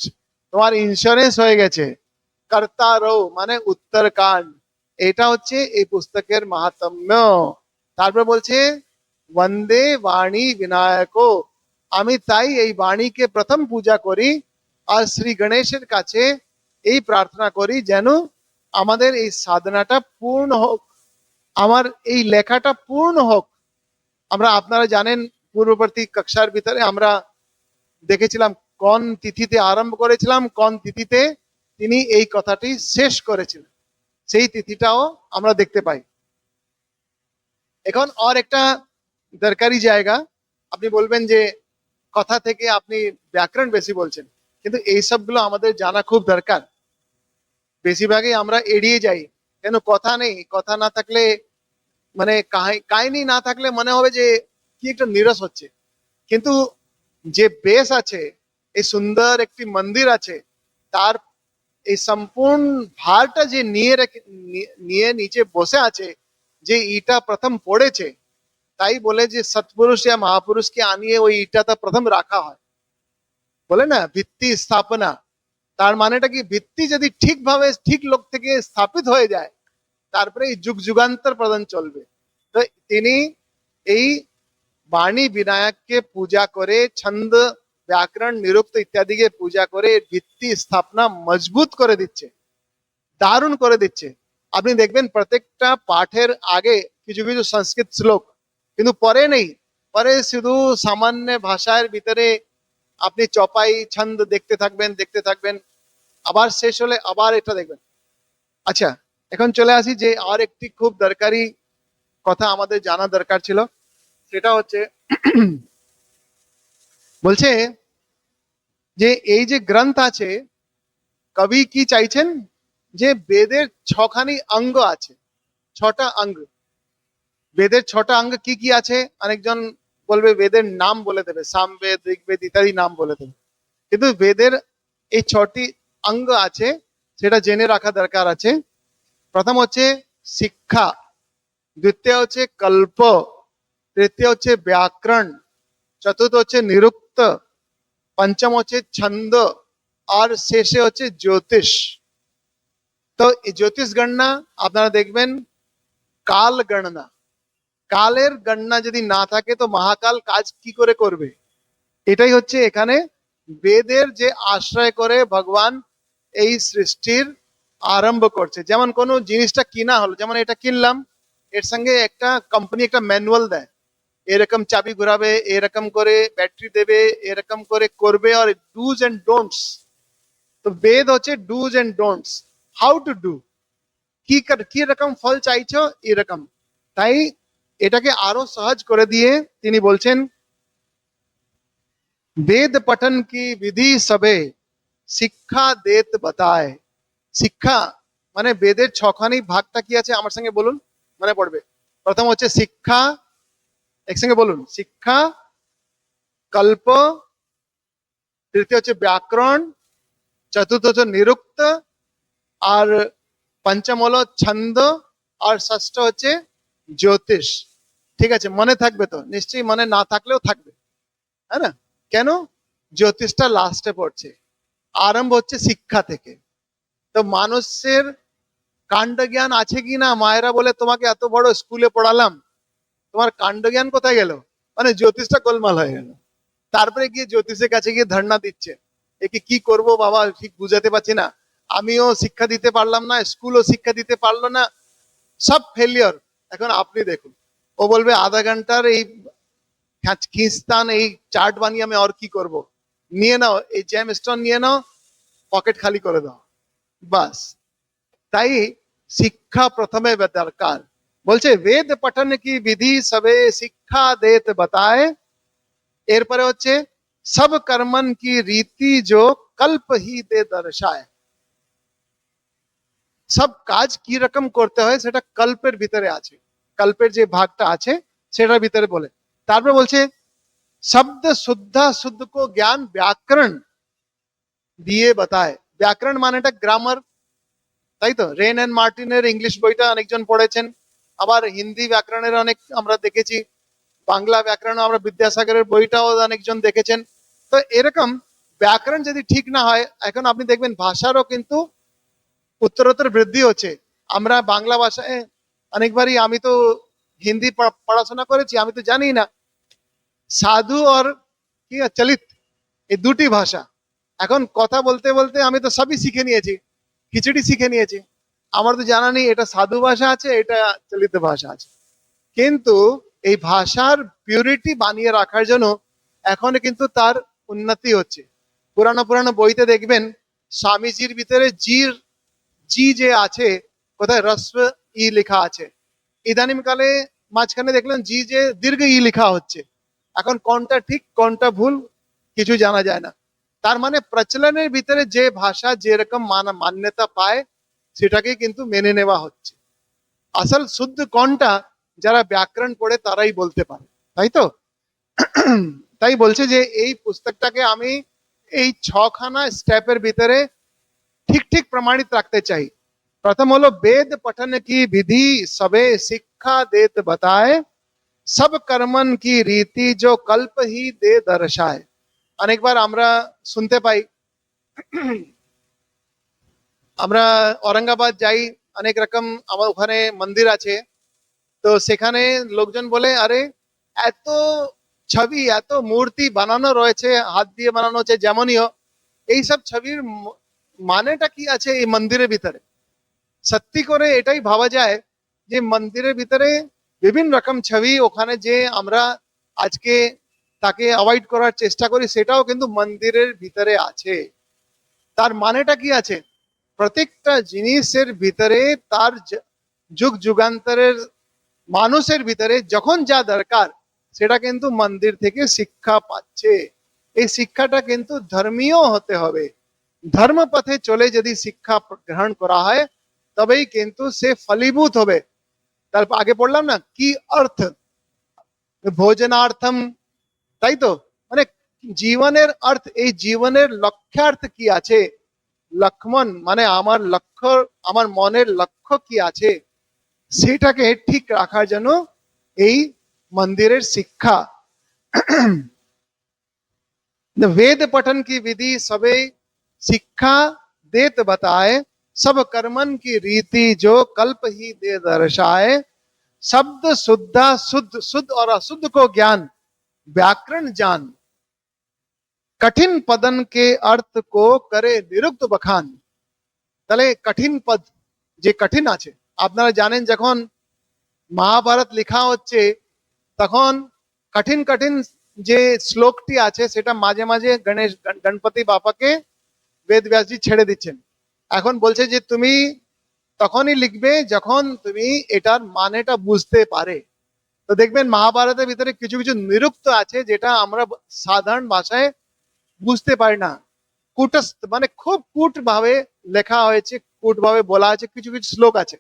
তোমার ইন্স্যুরেন্স হয়ে গেছে। কর্তারো মানে উত্তরকাণ্ড, এটা হচ্ছে এই পুস্তকের মাহাত্ম্য। তারপর বলছে বন্দে বাণী বিনায়কো, আমি তাই এই বাণীকে প্রথম পূজা করি, আর শ্রী গণেশের কাছে এই প্রার্থনা করি যেন আমাদের এই সাধনাটা পূর্ণ হোক, আমার এই লেখাটা পূর্ণ হোক। আমরা, আপনারা জানেন, পূর্ববর্তী কক্ষার ভিতরে আমরা দেখেছিলাম কোন তিথিতে আরম্ভ করেছিলাম, কোন তিথিতে তিনি এই কথাটি শেষ করেছিলেন, সেই তিথিটাও আমরা দেখতে পাই। এখন আর একটা দরকারি জায়গা, আপনি বলবেন যে কথা থেকে আপনি ব্যাকরণ বেশি বলছেন, কিন্তু এই সবগুলো আমাদের জানা খুব দরকার। বেশিরভাগই আমরা এড়িয়ে যাই, কেন কথা নেই, কথা না থাকলে মানে কাহিনী না থাকলে মনে হবে যে কি একটা নিরস হচ্ছে। কিন্তু যে বেশ আছে, এই সুন্দর একটি মন্দির আছে, তার এই সম্পূর্ণ ভারটা যে নিয়ে নিচে বসে আছে, যে ইটা প্রথম পড়েছে, তাই বলে যে সৎপুরুষ या মহাপুরুষকে আনিয়ে ওই ইটাটা প্রথম রাখা হয়। বলে না ভিত্তি স্থাপনা, তার মানেটা কি, ভিত্তি যদি ঠিকভাবে ঠিক লোক থেকে স্থাপিত হয়ে যায়, তারপরে এই যুগ যুগান্তর প্রদান চলবে। তো তিনি এই বাণী বিনায়ককে পূজা করে, ছন্দ ব্যাকরণ নিরুক্ত ইত্যাদিকে পূজা করে ভিত্তি স্থাপনা মজবুত করে দিচ্ছে, দারুণ করে দিচ্ছে। আপনি দেখবেন প্রত্যেকটা পাঠের আগে কিছু কিছু সংস্কৃত শ্লোক, কিন্তু পরে নেই। পরে শুধু সামান্য ভাষার ভিতরে আপনি চপাই ছন্দ দেখতে থাকবেন, আবার শেষ হলে আবার এটা দেখবেন। আচ্ছা, এখন চলে আসি যে আর একটি খুব দরকারি কথা আমাদের জানা দরকার ছিল। সেটা হচ্ছে বলছে যে এই যে গ্রন্থ আছে, কবি কি চাইছেন যে বেদের ছখানি অঙ্গ আছে, ছটা অঙ্গ। বেদের ছটা অঙ্গ কি কি আছে? অনেকজন বলবে বেদের নাম বলে দেবে, সামবেদ ঋগ্বেদ ইত্যাদি নাম বলে দেবে, কিন্তু বেদের এই ছটি অঙ্গ আছে, সেটা জেনে রাখা দরকার আছে। প্রথম হচ্ছে শিক্ষা, দ্বিতীয় হচ্ছে কল্প, তৃতীয় হচ্ছে ব্যাকরণ, চতুর্থ হচ্ছে নিরুক্ত, পঞ্চম হচ্ছে ছন্দ, আর শেষে হচ্ছে জ্যোতিষ। তো এই জ্যোতিষ গণনা আপনারা দেখবেন কাল গণনা, কালের গণনা যদি না থাকে তো মহাকাল কাজ কি করে করবে? এটাই হচ্ছে এখানে বেদের যে আশ্রয় করে ভগবান এই সৃষ্টির আরম্ভ করছে। যেমন কোনো জিনিসটা কিনা হলো, যেমন এটা কিনলাম, এর সঙ্গে একটা কোম্পানি একটা ম্যানুয়াল দেয়, এরকম চাবি ঘুরাবে, এরকম করে ব্যাটারি দেবে, এরকম করে করবে, আর ডুজ এন্ড ডোন্টস। তো বেদ হচ্ছে dos and don'ts, how to do, কি রকম ফল চাইছো এরকম। তাই এটাকে আরো সহজ করে দিয়ে তিনি বলছেন वेद पठन की विधि सबे শিক্ষা দেত बताए। শিক্ষা মানে বেদের ছখানি ভাগটা কি আছে আমার সঙ্গে বলুন, মনে পড়বে। প্রথম হচ্ছে শিক্ষা, একসঙ্গে বলুন, শিক্ষা, কল্প, তৃতীয় হচ্ছে ব্যাকরণ, চতুর্থ হচ্ছে নিরুক্ত, আর পঞ্চম হলো ছন্দ, আর ষষ্ঠ হচ্ছে জ্যোতিষ। ঠিক আছে, মনে থাকবে তো নিশ্চয়ই, মনে না থাকলেও থাকবে, হ্যাঁ না? কেন? জ্যোতিষটা লাস্টে পড়ছে, আরম্ভ হচ্ছে শিক্ষা থেকে। তো মানুষের কাণ্ড জ্ঞান আছে কি না? মায়েরা বলে তোমাকে এত বড় স্কুলে পড়ালাম, তোমার কাণ্ড জ্ঞান কোথায় গেল? মানে জ্যোতিষটা গোলমাল হয়ে গেল। তারপরে গিয়ে জ্যোতিষের কাছে গিয়ে ধর্ণা দিচ্ছে, একে কি করব বাবা, ঠিক বুঝাতে পারছি না, আমিও শিক্ষা দিতে পারলাম না, স্কুলও শিক্ষা দিতে পারলো না, সব ফেলিওর। এখন আপনি দেখুন, ও বলবে আধা ঘন্টার এই খিস্তান, এই চার্ট বানিয়ে আমি আর কি করব, নিয়ে নাও এই জ্যাম স্টোন নিয়ে নাও, পকেট খালি করে দাও, বাস। তাই শিক্ষা প্রথমে দরকার। বলছে বেদ পঠন কি বিধি সবে শিক্ষা দেত बताए। এরপরে হচ্ছে সব কর্মন কি রীতি जो কল্প ही दे दर्शाए। সব কাজ কি রকম করতে হয় সেটা কল্পের ভিতরে আছে, কল্পের যে ভাগটা আছে সেটার ভিতরে বলে। তারপরে বলছে শব্দ শুদ্ধা শুদ্ধ কো জ্ঞান ব্যাকরণ দিয়ে बताए। ব্যাকরণ মানেটা গ্রামার, তাই তো? রেন এন্ড মার্টিনের ইংলিশ বইটা অনেকজন পড়েছেন, আবার হিন্দি ব্যাকরণের অনেক আমরা দেখেছি, বাংলা ব্যাকরণ আমরা বিদ্যাসাগরের বইটাও অনেকজন দেখেছেন। তো এরকম ব্যাকরণ যদি ঠিক না হয়, এখন আপনি দেখবেন ভাষারও কিন্তু উত্তরোত্তর বৃদ্ধি হচ্ছে। আমরা বাংলা ভাষায় অনেকবারই, আমি তো হিন্দি পড়াশোনা করেছি, আমি তো জানি না সাধু আর কি চলিত, এই দুটি ভাষা। এখন কথা বলতে বলতে আমি তো সবই শিখে নিয়েছি, খিচুড়ি শিখে নিয়েছি, আমার তো জানা নেই এটা সাধু ভাষা আছে, এটা চলিত ভাষা আছে। কিন্তু এই ভাষার পিউরিটি বানিয়ে রাখার জন্য এখন কিন্তু তার উন্নতি হচ্ছে। পুরানো পুরানো বইতে দেখবেন স্বামীজির ভিতরে জির জি যে আছে, কোথায় হ্রস্ব ই লেখা আছে, ইদানিং কালে মাঝখানে দেখলেন জি যে দীর্ঘ ই লেখা হচ্ছে। এখন কোনটা ঠিক কোনটা ভুল কিছু জানা যায় না। তার মানে প্রচলনের ভিতরে যে ভাষা যেরকম মান্যতা পায় সেটাকে কিন্তু মেনে নেওয়া হচ্ছে। আসল শুদ্ধ কোনটা যারা ব্যাকরণ পড়ে তারাই বলতে পারে, তাই তো? তাই বলছে যে এই পুস্তকটাকে আমি এই ছখানা স্টেপের ভিতরে ঠিক ঠিক প্রমাণিত রাখতে চাই। প্রথম হলো বেদ পঠন কি বিধি সবে শিক্ষা देत बताए। सब कर्मन की रीति जो कल्प ही दे दर्शाए। অনেকবার আমরা শুনতে পাই, আমরা औरंगाबाद যাই, অনেক রকম আমার ওখানে মন্দির আছে, তো সেখানে লোকজন বলে আরে এত ছবি এত মূর্তি বানানো রয়েছে, হাত দিয়ে বানানো হচ্ছে যেমনই হোক, এইসব ছবির মানেটা কি আছে এই মন্দিরের ভিতরে? সত্যি করে এটাই ভাবা যায় যে মন্দিরের ভিতরে বিভিন্ন রকম ছবি, ওখানে যে আমরা আজকে তাকে অ্যাভয়েড করার চেষ্টা করি, সেটাও কিন্তু মন্দিরের ভিতরে আছে। তার মানেটা কি আছে? প্রত্যেকটা জিনিসের ভিতরে তার যুগ যুগান্তরের মানুষের ভিতরে যখন যা দরকার সেটা কিন্তু মন্দির থেকে শিক্ষা পাচ্ছে। এই শিক্ষাটা কিন্তু ধর্মীয় হতে হবে। ধর্ম পথে চলে যদি শিক্ষা গ্রহণ করা হয় তবেই কিন্তু সে ফলীভূত হবে। তারপর আগে পড়লাম না কি অর্থ, ভোজনার্থম, তাই তো? মানে জীবনের অর্থ, এই জীবনের লক্ষ্যার্থ কি আছে, লক্ষ্মণ মানে আমার লক্ষ্য, আমার মনের লক্ষ্য কি আছে সেটাকে ঠিক রাখার জন্য এই মন্দিরের শিক্ষা। वेद पठन की विधि सबे शिक्षा देत बताए, सब कर्मन की रीति जो कल्प ही दे दर्शाए, शब्द शुद्धा शुद्ध शुद्ध और अशुद्ध को ज्ञान व्याकरण जान, कठिन पदन के अर्थ को करे निरुक्त बखान। তাহলে কঠিন পদ যে কঠিন আছে, আপনারা জানেন যখন মহাভারত লেখা হচ্ছে তখন কঠিন কঠিন যে শ্লোকটি আছে সেটা মাঝে মাঝে গণপতি বাপাকে বেদব্যাসজি ছেড়ে দিচ্ছেন। এখন বলছে যে তুমি তখনই লিখবে যখন তুমি এটার মানেটা বুঝতে পারে। তো দেখবেন মহাভারতের ভিতরে কিছু কিছু নিরুক্ত আছে যেটা আমরা সাধারণ ভাষায় বুঝতে পারি না। কুটস্থ মানে খুব কূট ভাবে লেখা হয়েছে, কূট ভাবে বলা আছে। কিছু কিছু শ্লোক আছে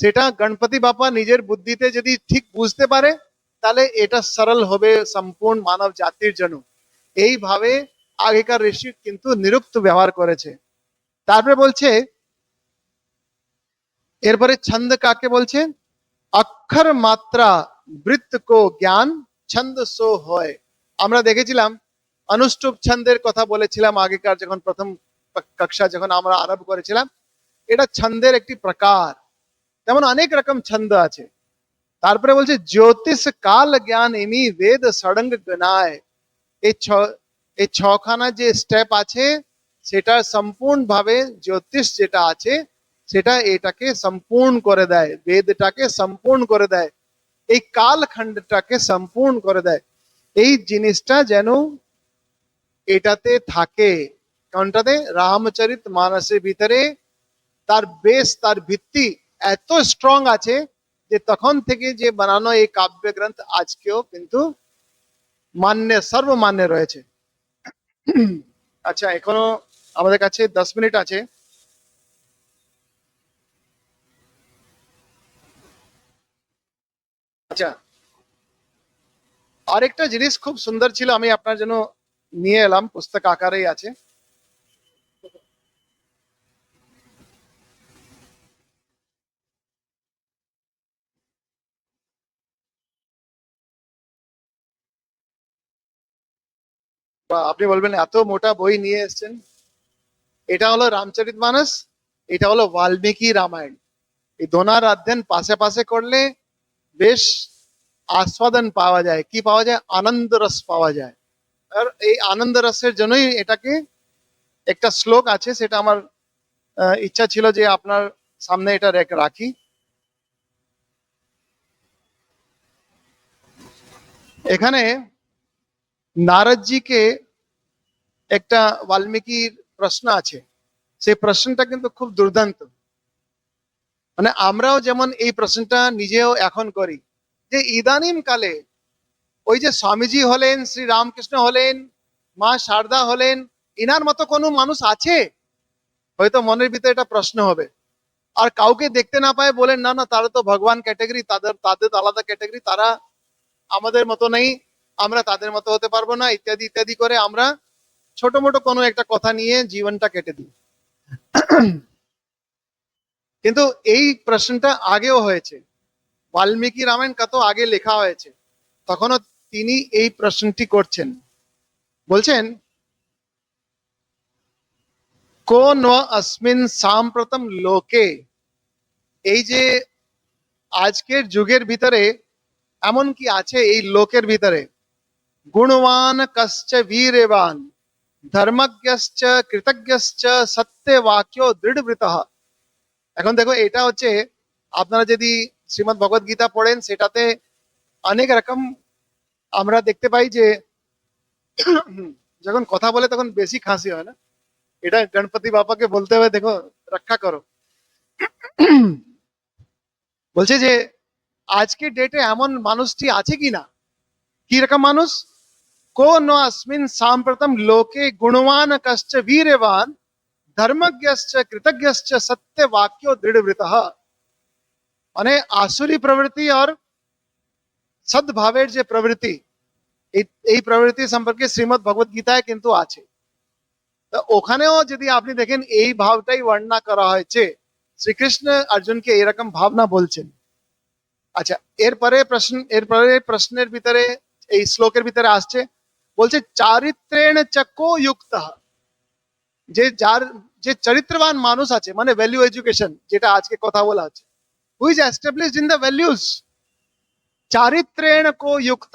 সেটা গণপতি বাপা নিজের বুদ্ধিতে যদি ঠিক বুঝতে পারে তাহলে এটা সরল হবে সম্পূর্ণ মানব জাতির জন্য। এইভাবে আগেকার ঋষি কিন্তু নিরুক্ত ব্যবহার করেছে। তারপরে বলছে, এরপরে ছন্দ কাকে বলছে? অক্ষর মাত্রা বৃত্ত কো জ্ঞান ছন্দ সো হয়। আমরা দেখেছিলাম অনুষ্টুপ ছন্দের কথা বলেছিলাম আগেকার যখন প্রথম কক্ষা যখন আমরা আরম্ভ করেছিলাম। এটা ছন্দের একটি প্রকার, তেমন অনেক রকম ছন্দ আছে। তারপরে বলছে জ্যোতিষ কাল জ্ঞান ইনি বেদ ষড়ঙ্গ গণায়। এই ছখানা যে স্টেপ আছে সেটা সম্পূর্ণ ভাবে জ্যোতিষ যেটা আছে সেটা এটাকে সম্পূর্ণ করে দেয়, বেদটাকে সম্পূর্ণ করে দেয়, এই কালখণ্ডটাকে সম্পূর্ণ করে দেয়। এই জিনিসটা যেন এটাতে থাকে। কোনটাতে? রামচরিত মানসের ভিতরে তার বেস, তার ভিত্তি এত স্ট্রং আছে যে তখন থেকে যে বানানো এই কাব্য গ্রন্থ আজকেও কিন্তু মান্য, সর্বমান্য রয়েছে। আচ্ছা, এখনো আমাদের কাছে 10 মিনিট আছে। আচ্ছা, আরেকটা জিনিস খুব সুন্দর ছিল, আমি আপনার জন্য নিয়ে এলাম, পুস্তক আকারেই আছে। বা আপনি বলবেন এত মোটা বই নিয়ে এসেছেন। এটা হলো রামচরিতমানস, এটা হলো বাল্মীকি রামায়ণ। এই দোনার অধ্যয়ন পাশে পাশে করলে বেশ আস্বাদন পাওয়া যায়। কি পাওয়া যায়? আনন্দ রস পাওয়া যায়। আর এই আনন্দ রসের জন্যই এটাকে, একটা শ্লোক আছে সেটা আমার ইচ্ছা ছিল যে আপনার সামনে এটা রাখি। এখানে নারদজিকে একটা বাল্মীকির প্রশ্ন আছে, সেই প্রশ্নটা কিন্তু খুব দুর্দান্ত। মানে আমরাও যেমন এই প্রশ্নটা নিজেও এখন করি যে ইদানিম কালে ওই যে স্বামীজি হলেন, শ্রী রামকৃষ্ণ হলেন, মা শারদা হলেন, ইনার মতো কোনো মানুষ আছে? হয়তো মনের ভিতরে এটা প্রশ্ন হবে। আর কাউকে দেখতে না পায় বলেন না না তারা তো ভগবান ক্যাটাগরি, তাদের তাদের আলাদা ক্যাটাগরি, তারা আমাদের মতো নেই, আমরা তাদের মতো হতে পারবো না, ইত্যাদি ইত্যাদি করে আমরা ছোট মোটো কোনো একটা কথা নিয়ে জীবনটা কেটে দিই। কিন্তু এই প্রশ্নটা আগেও হয়েছে, বাল্মীকি রামায়ণ কত আগে লেখা হয়েছে, তখনও তিনি এই প্রশ্নটি করছেন। বলছেন কোন अस्मिन् সাম্প্রতম লোকে, এই যে আজকের যুগের ভিতরে এমন কি আছে এই লোকের ভিতরে? গুণবান কশ্চ বীরবান ধর্মজ্ঞশ্চ কৃতজ্ঞশ্চ সত্যবাক্যো দৃঢ়বৃতঃ। এখন দেখো এটা হচ্ছে, আপনারা যদি শ্রীমদ্ ভগবত গীতা পড়েন সেটাতে অনেক রকম আমরা দেখতে পাই যে যখন কথা বলে তখন বেশি খাঁসি হয় না, এটা গণপতি বাবাকে বলতে হবে দেখো রক্ষা করো। বলছে যে আজকের ডেটে এমন মানুষটি আছে কিনা, কি রকম মানুষ, को न अस्मिन् साम्प्रतं लोके गुणवान कश्च वीर्यवान धर्मज्ञश्च कृतज्ञश्च सत्यवाक्यो दृढ़व्रतः। মানে আসুরি প্রবৃত্তি আর সদ্ভাবের যে প্রবৃত্তি, এই প্রবৃত্তি সম্পর্কে শ্রীমদ্ ভগবত গীতায় কিন্তু আছে। তো ওখানেও যদি আপনি দেখেন এই ভাবটাই বর্ণনা করা হয়েছে, শ্রীকৃষ্ণ অর্জুনকে এরকম ভাবনা বলছেন। আচ্ছা, এরপরে প্রশ্নের ভিতরে এই শ্লোকের ভিতরে আসছে, বলছে চারিত্রেণ চকো যুক্ত, যে চরিত্রবান মানুষ আছে, মানে ভ্যালু এডুকেশন যেটা আজকে কথা বলা আছে, who is established in the values, চারিত্রেণ কো যুক্ত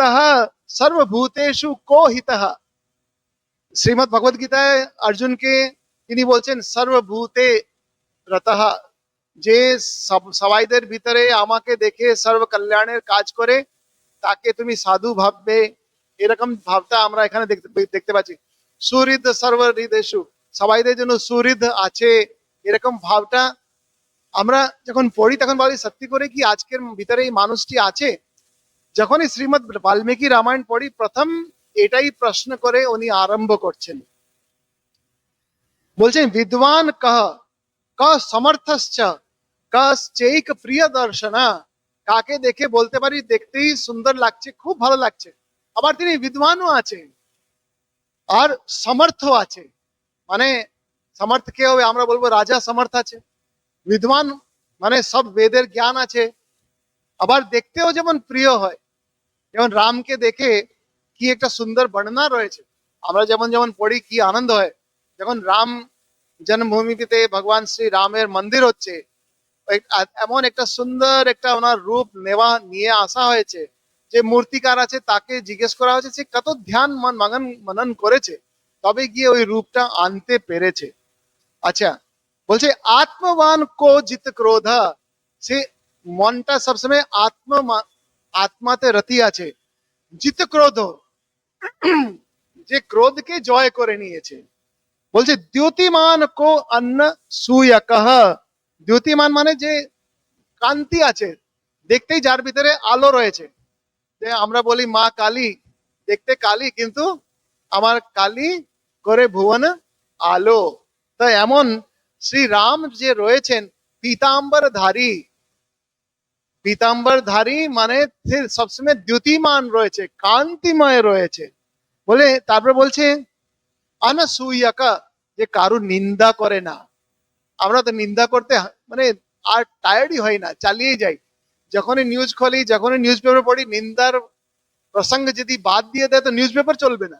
সর্বভূতেষু কো হিতঃ। শ্রীমদ্ ভগবত গীতায় অর্জুনকে তিনি বলছেন সর্বভূতে রতঃ, যে সবাইদের ভিতরে আমাকে দেখে সর্ব কল্যাণের কাজ করে তাকে তুমি সাধু ভাববে, এরকম ভাবটা আমরা এখানে দেখতে পাচ্ছি। সুহৃদ সর্বহৃদেষু, সবাইদের জন্য সুহৃদ আছে, এরকম ভাবটা আমরা যখন পড়ি তখন বলি সত্যি করে কি আজকের ভিতরে এই মানুষটি আছে। যখনই শ্রীমদ্ বাল্মীকি রামায়ণ পড়ি প্রথম এটাই প্রশ্ন করে উনি আরম্ভ করছেন, বলছেন বিদ্বান কহ ক সমর্থশ্চ কশ্চৈক প্রিয় দর্শনা, কাকে দেখে বলতে পারি দেখতেই সুন্দর লাগছে, খুব ভালো লাগছে, আবার তিনি বিদ্বানও আছে আর সমর্থ আছে। মানে সমর্থ কে হবে, আমরা বলবো রাজা সমর্থ আছে, বিদ্বান মানে সব বেদের জ্ঞান আছে, আবার দেখতেও যেমন প্রিয় হয়। যেমন রামকে দেখে কি একটা সুন্দর বর্ণনা রয়েছে, আমরা যেমন যেমন পড়ি কি আনন্দ হয়। যখন রাম জন্মভূমিতে ভগবান শ্রী রামের মন্দির হচ্ছে, এমন একটা সুন্দর একটা ওনার রূপ নিয়ে আসা হয়েছে, যে মূর্তিকার আছে তাকে জিজ্ঞেস করা হয়েছে সে কত ধ্যান মনন করেছে তবে গিয়ে ওই রূপটা আনতে পেরেছে। আচ্ছা, বলছে আত্মবান কো জিত ক্রোধ, সে মনটা সবসময় আত্মাতে রতি আছে, জিত ক্রোধ যে ক্রোধকে জয় করে নিয়েছে। বলছে দ্যুতিমান কো অন্ন সুয়কঃ, দ্যুতিমান মানে যে কান্তি আছে, দেখতেই যার ভিতরে আলো রয়েছে, যে আমরা বলি মা কালী, দেখতে কালী কিন্তু আমার কালী করে ভুবন আলো। তো এমন শ্রী রাম যে রয়েছেন পীতাম্বরধারী, পীতাম্বরধারী মানে সবসময় দ্যুতিমান রয়েছে, কান্তিময় রয়েছে। বলে তারপরে বলছে অনসূয়কা, যে কারু নিন্দা করে না। আমরা তো নিন্দা করতে মানে আর টায়ার্ডই হয় না, চালিয়ে যাই, যখনই নিউজ খুলি যখনই নিউজ পেপার পড়ি নিন্দার প্রসঙ্গ যদি বাদ দিয়ে দেয় তো নিউজ পেপার চলবে না,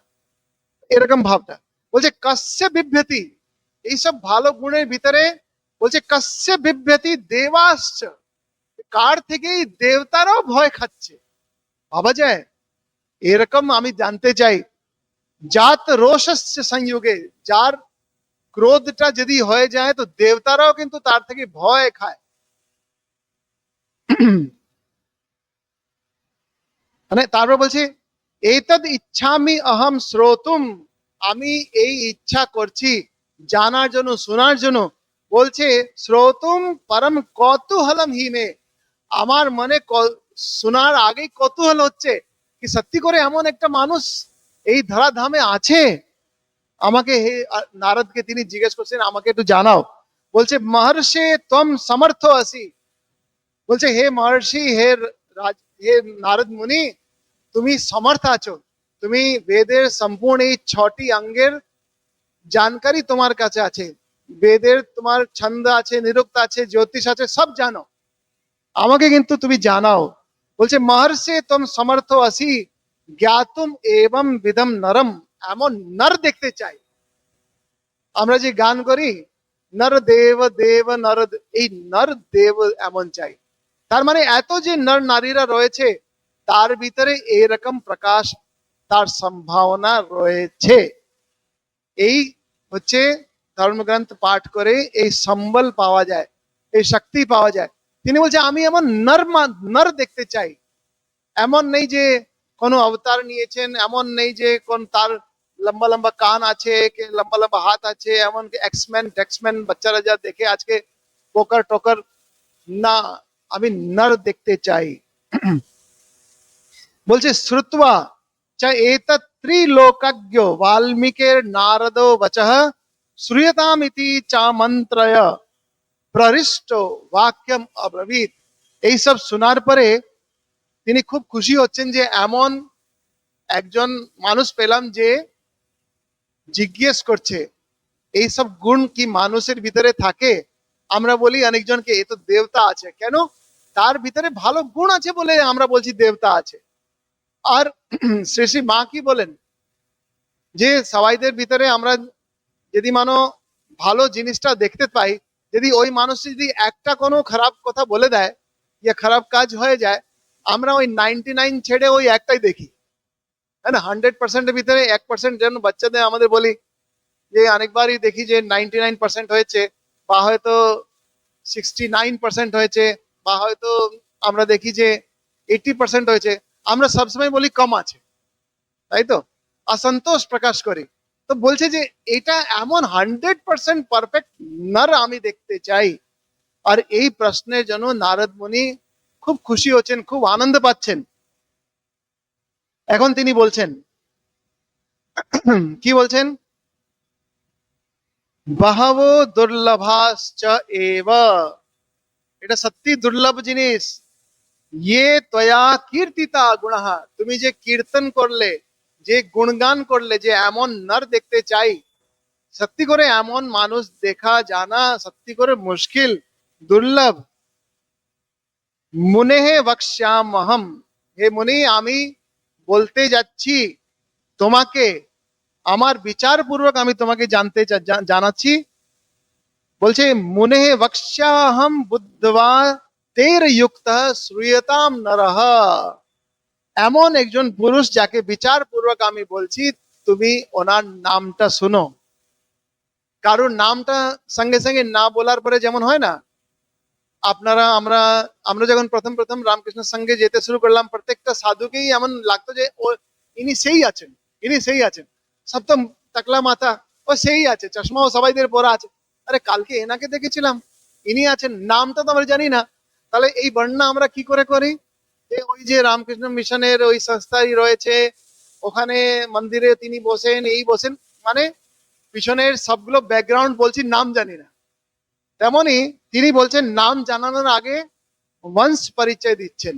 এরকম ভাবটা। বলছে কস্য বিভ্যতি, এইসব ভালো গুণের ভিতরে বলছে কস্য বিভ্যতি দেবাশ্চ, কার থেকেই দেবতারাও ভয় খাচ্ছে। ভাবা যায় এরকম, আমি জানতে চাই জাত রোষস্য সংযোগে, যার ক্রোধটা যদি হয়ে যায় তো দেবতারাও কিন্তু তার থেকে ভয় খায়। মানে তারপর বলছি এতদ ইচ্ছামি অহম শ্রোতুম, আমি এই ইচ্ছা করছি জানার জন্য শোনার জন্য। বলছে শ্রোতুম পরম কৌতূহলম হি মে, আমার মনে শোনার আগেই কৌতূহল হচ্ছে কি সত্যি করে এমন একটা মানুষ এই ধরাধামে আছে। আমাকে হে নারদকে তিনি জিজ্ঞেস করছেন আমাকে একটু জানাও। বলছে মহর্ষি তম সমর্থ আসি, বলছে হে মহর্ষি হে নারদ মুনি তুমি সমর্থ আছো, তুমি বেদের সম্পূর্ণ এই 6টি অঙ্গের জানকারি তোমার কাছে আছে, বেদের তোমার ছন্দ আছে, নিরুক্ত আছে, জ্যোতিষ আছে, সব জানো, আমাকে কিন্তু তুমি জানাও। বলছে মহর্ষি তম সমর্থ আসি জ্ঞাতুম এবং বিদম নরম, এমন নর দেখতে চাই। আমরা যে গান করি নর দেব দেব নর, এই নর দেব এমন চাই। তার মানে এত যে নর নারীরা রয়েছে তার ভিতরে এরকম প্রকাশ তার সম্ভাবনা রয়েছে। এই হচ্ছে ধর্মগ্রন্থ পাঠ করে এই সম্বল পাওয়া যায়। এই শক্তি পাওয়া যায়। তিনি বলছে আমি এমন নর দেখতে চাই। এমন নেই যে কোনো অবতার নিয়েছেন, এমন নেই যে কোন তার লম্বা লম্বা কান আছে, কি লম্বা লম্বা হাত আছে, এমন কি এক্সম্যান ডেক্সম্যান বাচ্চারা যা দেখে আজকে পোকার টোকার, না, আমি নর দেখতে চাই। বলছে শ্রুত্বা চ এতৎ ত্রিলোকজ্ঞ বাল্মীকের নারদো বচঃ শ্রূয়তামিতি চামন্ত্রয় প্রহৃষ্ট বাক্যম অব্রবীত। এই সব শোনার পরে তিনি খুব খুশি হচ্ছেন যে এমন একজন মানুষ পেলাম যে জিজ্ঞেস করছে এই সব গুণ কি মানুষের ভিতরে থাকে। আমরা বলি অনেকজনকে এ তো দেবতা আছে, কেন? তার ভিতরে ভালো গুণ আছে বলে আমরা বলছি দেবতা আছে। আর শ্রী শ্রী মা কি বলেন যে সবাইদের ভিতরে আমরা যদি মানো ভালো জিনিসটা দেখতে পাই, যদি ওই মানুষ যদি একটা কোনো খারাপ কথা বলে দেয় ইয়া খারাপ কাজ হয়ে যায়, আমরা ওই 99 ছেড়ে ওই একটাই দেখি, হ্যাঁ না? 100%-এর ভিতরে 1% যেন বাচ্চাদের আমাদের বলি যে অনেকবারই দেখি যে 99% হয়েছে, বা হয়তো 69% হয়েছে, বা হয়তো আমরা দেখি যে 80% হয়েছে, আমরা সবসময় বলি কম আছে, তাই তো? অসন্তোষ প্রকাশ করি। তো বলছে যে এটা এমন 100% পারফেক্ট নর আমি দেখতে চাই। আর এই প্রশ্নের জন্য নারদ মুনি খুব খুশি হচ্ছেন, খুব আনন্দ পাচ্ছেন। এখন তিনি বলছেন, কি বলছেন? বহবো দুর্লভাশ্চ এব, এটা সত্যি দুর্লভ জিনিস। ইয়ে ত্বয়া কীর্তিতা গুণঃ, তুমি যে কীর্তন করলে, যে গুণগান করলে, যে এমন নর দেখতে চাই, সত্যি করে এমন মানুষ দেখা জানা সত্যি করে মুশকিল, দুর্লভ। মুনেহে বক্ষ্যামহম, হে মুনি আমি বলতে যাচ্ছি তোমাকে, আমার বিচার পূর্বক আমি তোমাকে জানাচ্ছি। বলছে মুনেহে বক্ষ্যাহম বুদ্ধবা তের যুক্ত শ্রূয়তাম নরহ, এমন একজন পুরুষ যাকে বিচার পূর্বক আমি বলছি, তুমি ওনার নামটা শুনো। কারোর নামটা সঙ্গে সঙ্গে না বলার পরে যেমন হয় না, আপনারা আমরা আমরা যখন প্রথম প্রথম রামকৃষ্ণ সঙ্গে যেতে শুরু করলাম, প্রত্যেকটা সাধুকেই এমন লাগতো যে ও ইনি সেই আছেন, ইনি সেই আছেন, সব তো টাকলা মাথা, ও সেই আছে, চশমাও সবাইদের পরা আছে, আরে কালকে এনাকে দেখেছিলাম, ইনি আছেন, নামটা তো আমরা জানি না। তাহলে এই বর্ণনা আমরা কি করে করি? যে ওই যে রামকৃষ্ণ মিশনের ওই সংস্থাই রয়েছে, ওখানে মন্দিরে তিনি বসেন, এই বসেন, মানে পিছনের সবগুলো ব্যাকগ্রাউন্ড বলছি, নাম জানি না। তেমনি তিনি বলছেন নাম জানানোর আগে বংশ পরিচয় দিচ্ছেন।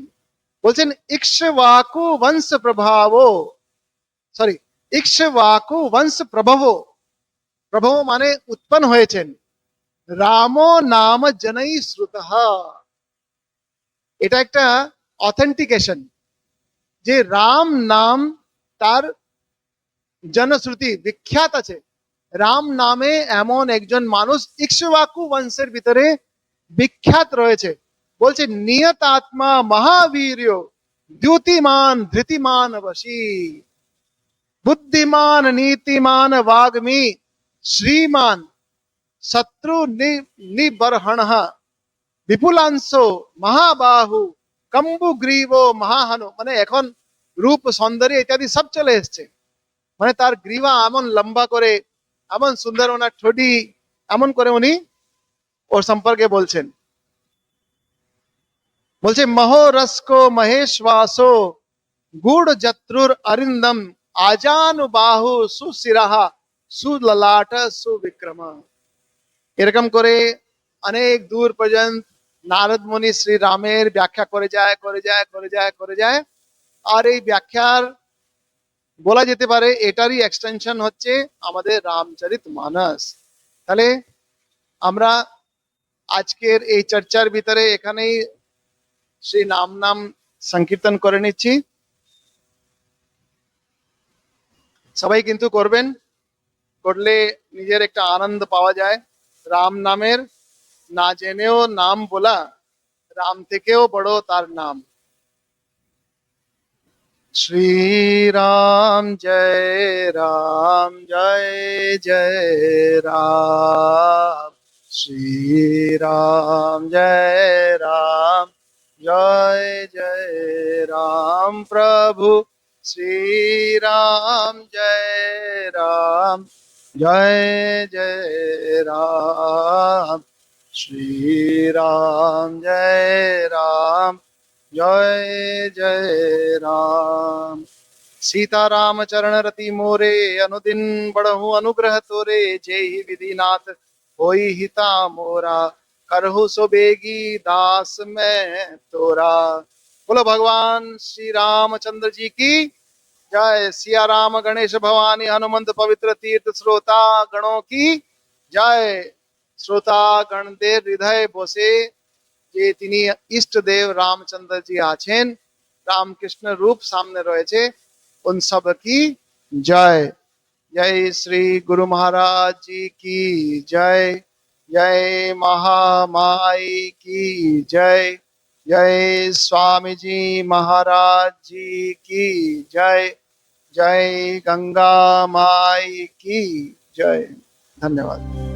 বলছেন ইক্ষ্বাকু বংশ প্রভাব, সরি, ইক্ষ্বাকু বংশ প্রভব, প্রভব মানে উৎপন্ন হয়েছেন, রাম নাম জনৈ শ্রুত, এটা একটা অথেন্টিকেশন যে রাম নাম তার জনশ্রুতি বিখ্যাত আছে। রাম নামে এমন একজন মানুষ ইক্ষ্বাকু বংশের ভিতরে বিখ্যাত রয়েছে। বলছে নিয়ত আত্মা মহাবীর দ্যুতিমান ধৃতিমান বশী, বুদ্ধিমান নীতিমান वाग्मी শ্রীমান শত্রু নিবর্হণ বিপুলাংশো মহাবাহু কম্বু গ্রীব মহাহনু, মানে এখন রূপ সৌন্দর্য ইত্যাদি সব চলে এসছে, মানে তার গ্রীবা এমন লম্বা করে, এমন সুন্দর ওনার ঠোঁটি, এমন করে উনি ওর সম্পর্কে বলছেন। বলছে মহোরস্কো মহেশ্বাসো গুড় জত্রুর অরিন্দম আজানুবাহু সুশিরাহা সুললাট সুবিক্রম। এরকম করে অনেক দূর পর্যন্ত নারদ মুনি শ্রী রামের ব্যাখ্যা করে যায়, করে যায়, করে যায়, করে যায়। আর এই ব্যাখ্যার বলা যেতে পারে এটারই এক্সটেনশন হচ্ছে আমাদের রামচরিত মানস। তাহলে আমরা আজকের এই চর্চার ভিতরে এখানেই শ্রী নাম সংকীর্তন করে নিচ্ছি। সবাই কিন্তু করবেন, করলে নিজের একটা আনন্দ পাওয়া যায়। রাম নামের না জেনেও নাম বলা, রাম থেকেও বড় তার নাম। শ্রী রাম জয় রাম, জয় জয় রাম, श्री राम जय राम, जय जय राम प्रभु। श्री राम जय राम, जय जय राम। श्री राम जय राम, जय जय राम। सीता राम चरण रति मोरे, अनुदिन बढ़हु अनुग्रह तोरे। जेहि विधिनाथ होई हिता मोरा, करहु सो बेगी दास मैं तोरा। बोलो भगवान श्री रामचंद्र जी की जय। सिया राम गणेश भवानी हनुमंत पवित्र तीर्थ श्रोता गणों की जय। श्रोता गण दे हृदय बसे, જે তিনি ઈષ્ટદેવ રામચંદ્રજી આછેન, રામકૃષ્ણ રૂપ સામને રહે છે, उन सब की जय। जय श्री गुरु महाराज जी की जय। जय महामाई की जय। जय स्वामी जी महाराज जी की जय। जय गंगा माई की जय। धन्यवाद।